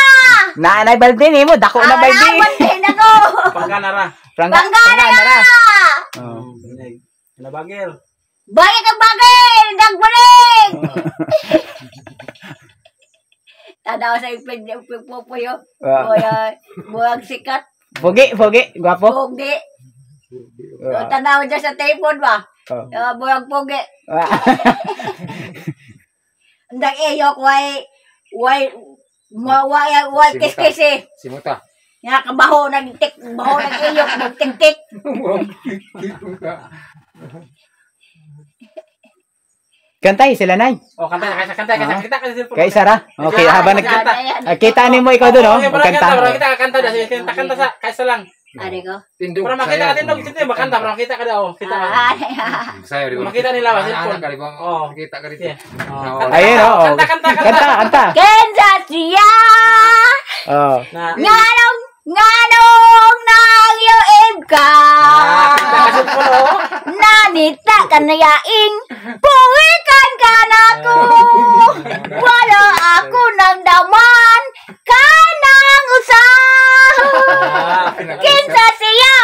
Speaker 2: Naanay balde ni mo, dako na balde.
Speaker 1: Bandi na ko!
Speaker 3: Pangganara.
Speaker 1: Panggana!
Speaker 2: Oh.
Speaker 3: Nabagir.
Speaker 1: Bayan ang bagay! Nagbalik! Tanaw sa ipin yung pupuyo. Buwag sikat.
Speaker 2: Pogi, gwapo.
Speaker 1: Pogi. Tanaw dyan sa telepon ba? Buwag pogi. Ndak iyok way kiskisi.
Speaker 5: Simuta.
Speaker 1: Nga kabaho nagtik, baho nag iyok, nagtik-tik.
Speaker 2: Kantay sila nay.
Speaker 3: Kanta kita kasi
Speaker 2: Kay Sara. Okay, habang kita ni mo ikaw doon, oh. Magkanta.
Speaker 3: Kita kanta dah, kanta sa kaysa lang.
Speaker 1: Ari ko.
Speaker 5: Tindog.
Speaker 3: Para makita ka tindog, kita makanta, para makita ka daw. Kita ka.
Speaker 5: Saya di
Speaker 3: Makita nila ba cellphone?
Speaker 5: kali bang.
Speaker 3: Oh.
Speaker 5: Kita ka dito.
Speaker 2: Ayun, oh. Kanta.
Speaker 1: Kansas siya!
Speaker 2: Oh.
Speaker 1: Nganong nang yung ka! Nanita ka na yaing, puwikan ka na ko! Wala ako ng daman, kanang usah! Kinsa siya!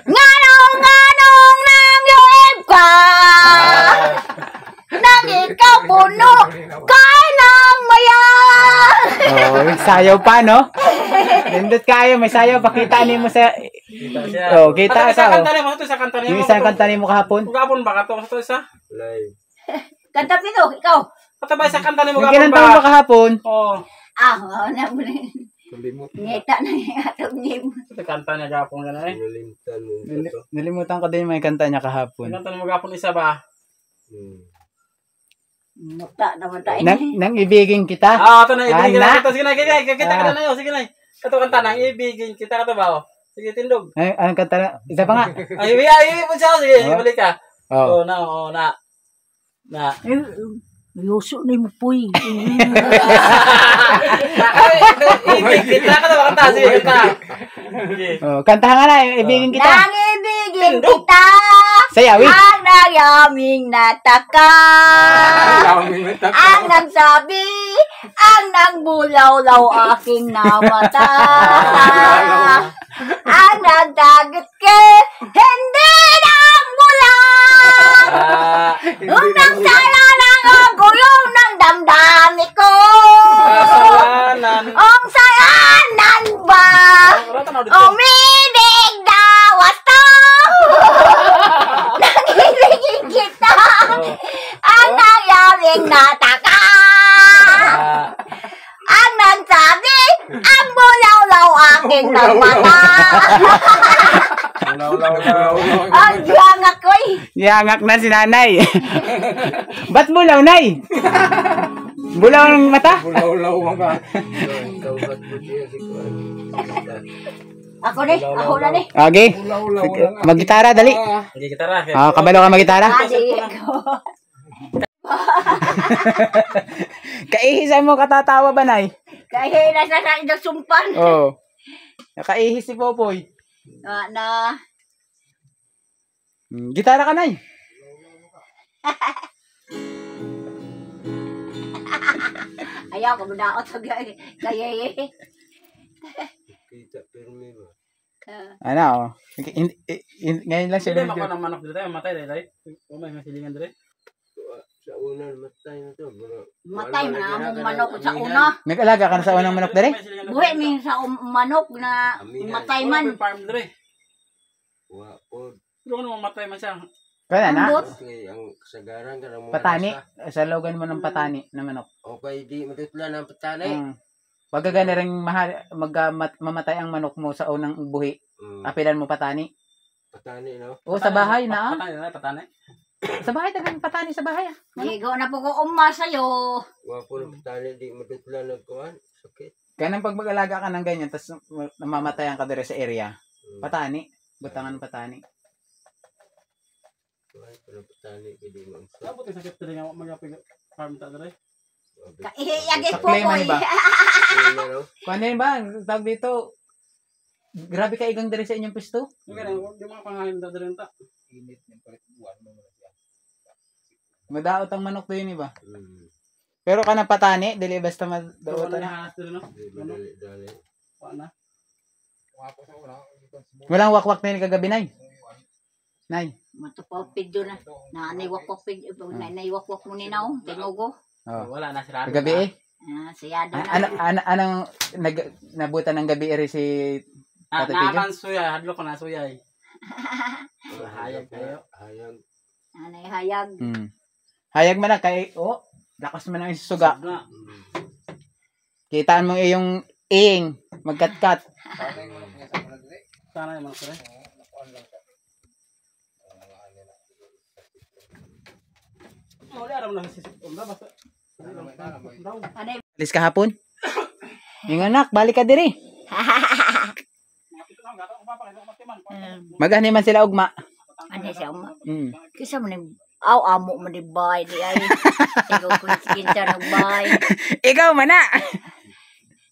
Speaker 1: Nganong nang yung ka! Nang ikaw puno, kanang maya!
Speaker 2: Oh, sayaw pa, no? Nindot kayo, may sayaw. Pakita ni mo sa... Oh, kita ka.
Speaker 3: Kanta ni mo, ito sa kanta ni mo.
Speaker 2: Yung isang kanta ni mo kahapon.
Speaker 3: Gapon ba ka to? Ito isa?
Speaker 1: Kanta pito, ikaw.
Speaker 3: Ito ba isa kanta ni mo
Speaker 2: Yung
Speaker 3: gapon
Speaker 2: kinanta mo
Speaker 3: ba?
Speaker 2: kahapon.
Speaker 3: Oo.
Speaker 1: Na mo na.
Speaker 5: Kalimut.
Speaker 1: Ngita na yung atong name.
Speaker 3: Ito kanta niya gapon gano'n eh.
Speaker 2: Nalimutan ko din may kanta niya kahapon.
Speaker 3: Kanta ni mo gapon isa ba?
Speaker 1: Nukta naman tayo.
Speaker 2: Nang ibigin kita.
Speaker 3: Ito na, ibigin
Speaker 2: Anak.
Speaker 3: na kita. Sige na, kita ka na yun. Sige na. Ito kanta nang ibigin kita ka to ba? Sige, tindog.
Speaker 2: Ay, anong kanta na? Isa pa nga.
Speaker 3: Ay, mo siya. Sige, balik ka.
Speaker 2: Oh.
Speaker 3: Na.
Speaker 1: Yoso na mo po eh.
Speaker 3: Ibigin kita ka to ba kanta? Sige, kanta. Sige.
Speaker 2: Oh, kantahan nga na, ibigin kita.
Speaker 1: Nang ibigin kita.
Speaker 2: Sayawi.
Speaker 1: Ang nagyaming nataka. Ang nagsabi. Ang nangbulaw-law aking namata. Ang nagdagat ke. Hindi nang bulang. Unang sala ng agulong ng damdami ko. Ang sayanan ba? Umidig dawas to. Nangibigin kita. Ang nangyaming nataka. Ang nagsabi, ang bulaw-law aking nagmata. Ang yangak ko eh.
Speaker 2: Yangak na si nanay. Ba't bulaw, nay? Bulaw ng mata?
Speaker 5: Ulaw mga.
Speaker 1: Ako na ni.
Speaker 2: Okay. Mag-gitara, dali.
Speaker 3: Sige, kita ra.
Speaker 2: Kabalo ka mag-gitara?
Speaker 1: Adi ko.
Speaker 2: Kaihisan mo katatawa ba, nay?
Speaker 1: Kaya nasa sa inyong sumpan.
Speaker 2: Oo. Nakaihis si Popoy.
Speaker 1: Na.
Speaker 2: Gitara ka, nay.
Speaker 1: Ayaw ko madaot sa kaya
Speaker 2: Ano, oh. Ngayon lang siya.
Speaker 3: Hindi mako ng manok dito, matay dai. May masilingan dito.
Speaker 4: Sa unan, matay na to.
Speaker 1: matay na among manok sa una.
Speaker 2: Nag-alaga ka na sa unang manok, dali?
Speaker 1: Buhi mi sa manok na matay man.
Speaker 3: Farm dito.
Speaker 4: Wapod.
Speaker 3: Pero ano mamatay man siya.
Speaker 2: Kaya na?
Speaker 1: Ambot.
Speaker 4: Kaya ang kasagaran ka ng mga
Speaker 2: Patani?
Speaker 4: rasa.
Speaker 2: Sa logan mo ng patani na manok.
Speaker 4: Okay, di matutlan ang patani.
Speaker 2: Wag ka gana rin mamatay ang manok mo sa unang buhi. Apilan mo patani.
Speaker 4: Patani, no?
Speaker 2: O, sa bahay na.
Speaker 3: Patani na, patani.
Speaker 2: Sa bahay, tagang patani sa bahay.
Speaker 1: Ligo na po ko umma sa'yo.
Speaker 4: Wapo ng patani, di matutlan ang kuhan. Sakit.
Speaker 2: Kaya nang pag mag-alaga ka ng ganyan, tapos namamatayan ka dire sa area, patani. Butangan patani.
Speaker 4: Kuhan pa ng patani, kaya di mo ang
Speaker 3: Dapat yung sakit dito nga mag-apig farm ta dito.
Speaker 1: Kaihiyagin po
Speaker 2: Saklay
Speaker 1: ko
Speaker 2: man
Speaker 1: eh.
Speaker 2: ba?
Speaker 4: no?
Speaker 2: Kung ano yun ba? Tawag dito, grabe ka igang dire sa inyong pisto.
Speaker 3: Yung ganun, yung mga pangahin dito rin ta.
Speaker 2: Madaot ang manok doon, ba? Pero ka na patani, dili basta
Speaker 3: Dapat
Speaker 2: madaot
Speaker 3: na
Speaker 2: na.
Speaker 3: hanas dito no.
Speaker 4: Di madali-dali.
Speaker 3: Wa na.
Speaker 2: Walang wakwak na yun kagabi, Nay. Nay.
Speaker 1: Matupapid doon na. Naniwakwak naiwakwak mo ni Nao. Tinugo.
Speaker 2: Oh.
Speaker 3: Wala na si Rado.
Speaker 2: Kagabi eh.
Speaker 1: Siyado na.
Speaker 2: Anong nabutan ng gabi eri si Tata Pedro?
Speaker 3: Naman suya. Hadlo ko na suya eh. Hayag kayo.
Speaker 1: Anay hayag.
Speaker 2: Hayag man na kay, lakas man ang suga. Kitaan mo yung ing, magkatkat.
Speaker 3: Sana naman sila. Wala aram na si Onda basta.
Speaker 2: Alis kahapon? Yung anak, balik ka diri. Magani man sila ugma.
Speaker 1: Ano siya mo? Kisa mo ni amo mo di bay di ay. Ikaw kung kinsa nagbay.
Speaker 2: Ikaw man na.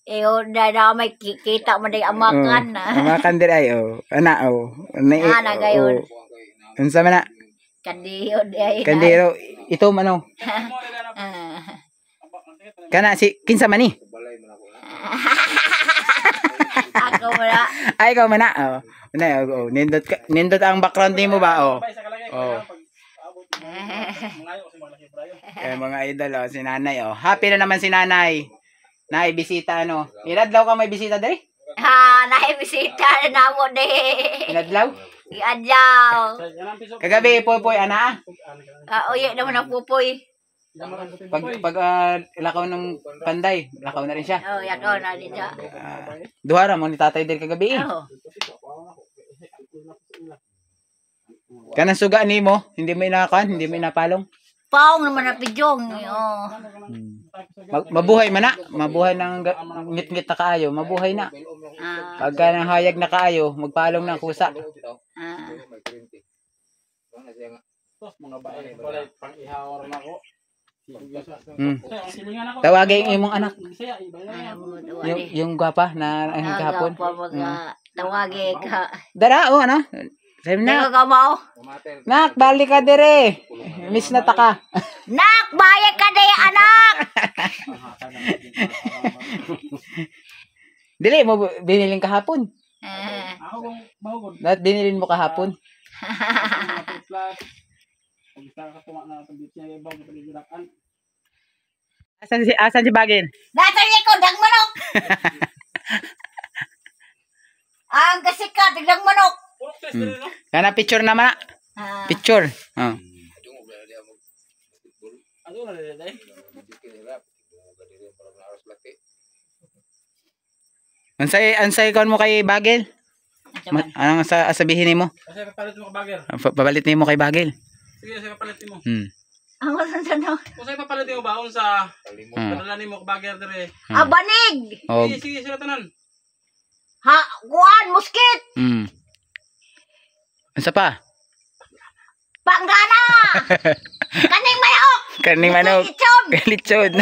Speaker 1: Na may kita mo di amakan na.
Speaker 2: Amakan diri ay ana
Speaker 1: Ana gayon.
Speaker 2: Unsa man na?
Speaker 1: Kandiyo di ay.
Speaker 2: Kandiro ito mano. Kana si kinsa man ni?
Speaker 1: Ako wala.
Speaker 2: Ay ikaw man na. Nindot ang background nimo ba mga idol si nanay happy na naman si nanay. Nay bisita Inadlaw ka may bisita diri?
Speaker 1: Naibisita na mo di.
Speaker 2: Inadlaw?
Speaker 1: Adlaw.
Speaker 2: Kagabi poy ana.
Speaker 1: Uy naman ang pupoy.
Speaker 2: Pag lakaw ng panday, lakaw na rin siya.
Speaker 1: Yakaw na din siya.
Speaker 2: Duha ra mo ni tatay diri kagabi. Kanang suga nimo, hindi mo inakan, hindi mo inapalong.
Speaker 1: Paong naman na pidyong.
Speaker 2: Mabuhay man na, mabuhay ng ngit-ngit na kaayo, mabuhay na. Pagka nang hayag na kaayo, magpalong ng kusa.
Speaker 3: Mga bae wala pang-ihawar na ko.
Speaker 2: Tawagin imong anak. Yung gwapa na kahapon.
Speaker 1: Tawagin ka.
Speaker 2: Dara ano? Sabi na. Nak, balik ka dire. Miss na taka.
Speaker 1: Nak, balik ka dire, anak.
Speaker 2: Dili mo biniling kahapon. Dapat binilin mo kahapon. Asan si Bagin?
Speaker 1: Nasa likod ang manok. Ang kasikat ng manok.
Speaker 2: Kana picture naman. Picture. Ansay kon mo kay Bagel? Anong sabihin nimo?
Speaker 3: Kasi papalit mo kay Bagel.
Speaker 2: Papalit nimo kay Bagel.
Speaker 3: Sige, sa papalit mo.
Speaker 1: Ang ano?
Speaker 3: Kung sa'yo papalit mo ba sa padala nimo kay Bagel dire.
Speaker 1: Abanig.
Speaker 3: Sige, sila tanan.
Speaker 1: Kuan muskit.
Speaker 2: Unsa pa?
Speaker 1: Panggana. Kaning manok.
Speaker 2: Kaning manok. Lechon.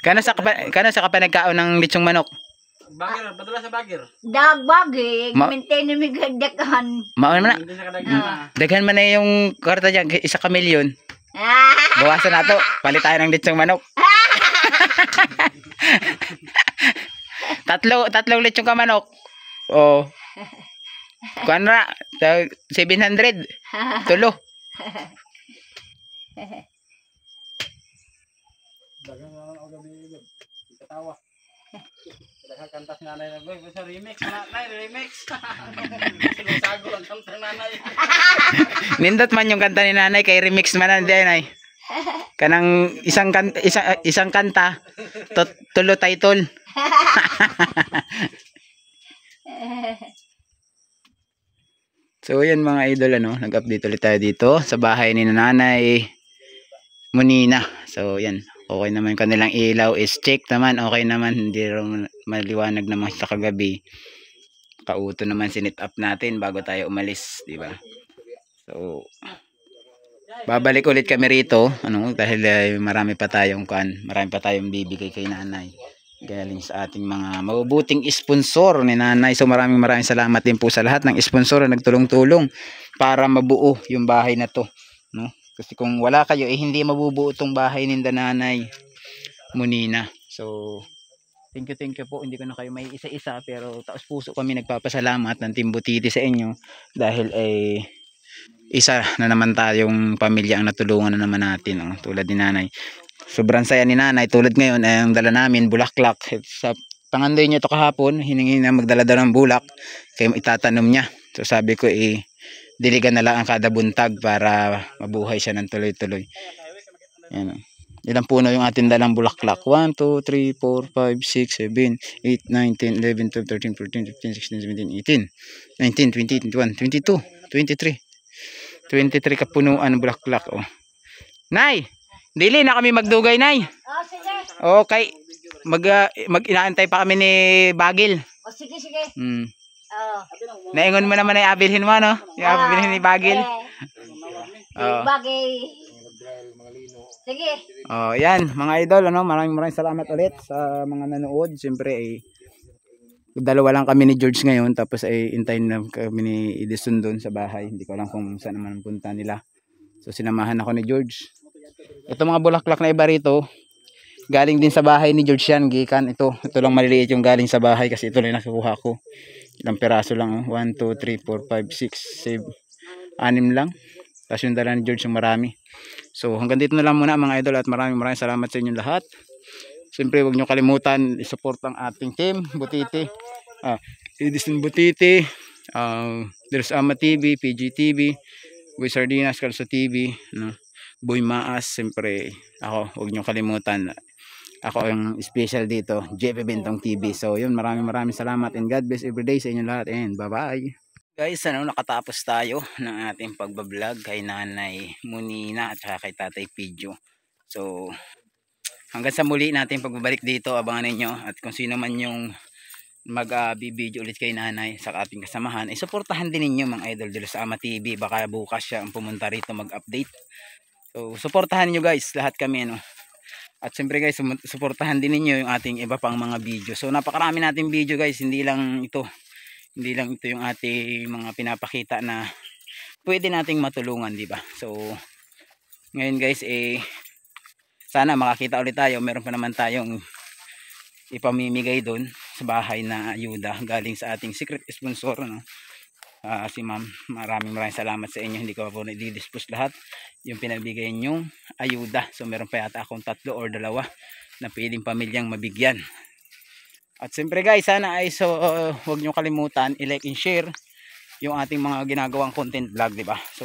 Speaker 2: Kana sa ka nagkaon ng lechong manok?
Speaker 3: Bagir, padala sa Bagir.
Speaker 1: Dagbagi, maintain mi gagdakan.
Speaker 2: Maon man na. Daghan man na yung kwarta diyan, 1 milyon. Bawasan nato, palit tayo ng lechong manok. tatlong lechong ka manok. Kuan na 700. Tulo.
Speaker 3: Dagang naman ako gabi katawa. Kanta si nanay na sa remix nanay remix. Sinusago ang kanta nanay.
Speaker 2: Nindot man yung kanta ni nanay kay remix man na nay. Kanang isang kanta tulo title. So yan mga idol nag-update ulit tayo dito sa bahay ni Nanay Munina. So yan, okay naman kanilang ilaw is check naman, okay naman, hindi rin maliwanag naman sa kagabi. Kauto naman sinit up natin bago tayo umalis, di ba? So babalik ulit kami rito dahil marami pa tayong bibigay kay nanay galing sa ating mga mabubuting sponsor ni nanay. So maraming salamat din po sa lahat ng sponsor na nagtulong-tulong para mabuo yung bahay na to, no? Kasi kung wala kayo hindi mabubuo tong bahay ni Nanay Munina. So thank you po. Hindi ko na kayo may isa-isa, pero taos puso kami nagpapasalamat ng Team Butiti sa inyo dahil isa na naman tayong pamilya ang natulungan na naman natin, tulad ni nanay. Sobrang saya ni nanay. Tulad ngayon ay ang dala namin bulaklak. Sa pangandoy niya to kahapon, hiningi na magdala ng bulak kaya itatanom niya. So sabi ko diligan na lang ang kada buntag para mabuhay siya ng tuloy-tuloy. Yan. Ilang puno yung ating dalang bulaklak? 1, 2, 3, 4, 5, 6, 7, 8, 9, 10, 11, 12, 13, 14, 15, 16, 17, 18, 19, 20, 21, 22, 23 kapunuan ng bulaklak. Nay, dili na kami magdugay, Nay.
Speaker 1: Sige.
Speaker 2: Okay. Inaantay pa kami ni Bagil.
Speaker 1: Sige.
Speaker 2: Naingon mo naman ay abilhin mo, no? Yung abilhin ni Bagil.
Speaker 1: Bagay. Sige.
Speaker 2: Yan, mga idol, maraming salamat ulit sa mga nanood. Siyempre, dalawa lang kami ni George ngayon, tapos intayin na kami ni Edison doon sa bahay. Hindi ko alam kung saan naman punta nila. So, sinamahan ako ni George. Ito mga bulaklak na iba rito, galing din sa bahay ni George yan, gikan. Ito lang maliliit yung galing sa bahay kasi ito lang nakukuha ko. Ilang peraso lang, 1, 2, 3, 4, 5, 6, 7, 6 lang. Tapos yung dala ni George yung marami. So hanggang dito na lang muna mga idol, at maraming salamat sa inyong lahat. Siyempre huwag nyo kalimutan i-support ang ating team Butiti, Edison Butiti, There's Ama TV, PGTV, Boy Sardinas, Calso TV, Boy Maas. Siyempre ako, huwag nyo kalimutan, ako yung special dito, JP Bentong TV. So yun, maraming salamat and God bless everyday sa inyong lahat, and bye bye guys. Nakatapos tayo ng ating pagbablog kay Nanay Munina at saka kay Tatay Pidjo. So hanggang sa muli natin pagbabalik dito, abangan ninyo, at kung sino man yung mag-video ulit kay Nanay sa ating kasamahan, suportahan din ninyo mga idol dito sa Ama TV. Baka bukas siya ang pumunta rito mag-update. So suportahan niyo guys, lahat kami At siyempre guys, suportahan din ninyo yung ating iba pang mga video. So napakarami nating video guys, hindi lang ito yung ating mga pinapakita na pwede nating matulungan, di ba? So ngayon guys, sana makakita ulit tayo. Meron pa naman tayong ipamimigay doon sa bahay na ayuda galing sa ating secret sponsor, si ma'am. Maraming salamat sa inyo. Hindi ko po i-dispose lahat yung pinabigay nyong ayuda. So meron pa yata akong 3 or 2 na pwedeng pamilyang mabigyan. At siyempre guys, sana huwag nyo kalimutan i-like and share yung ating mga ginagawang content vlog, di ba? So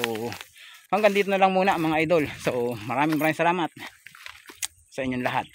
Speaker 2: hanggang dito na lang muna mga idol. So maraming salamat sa inyong lahat.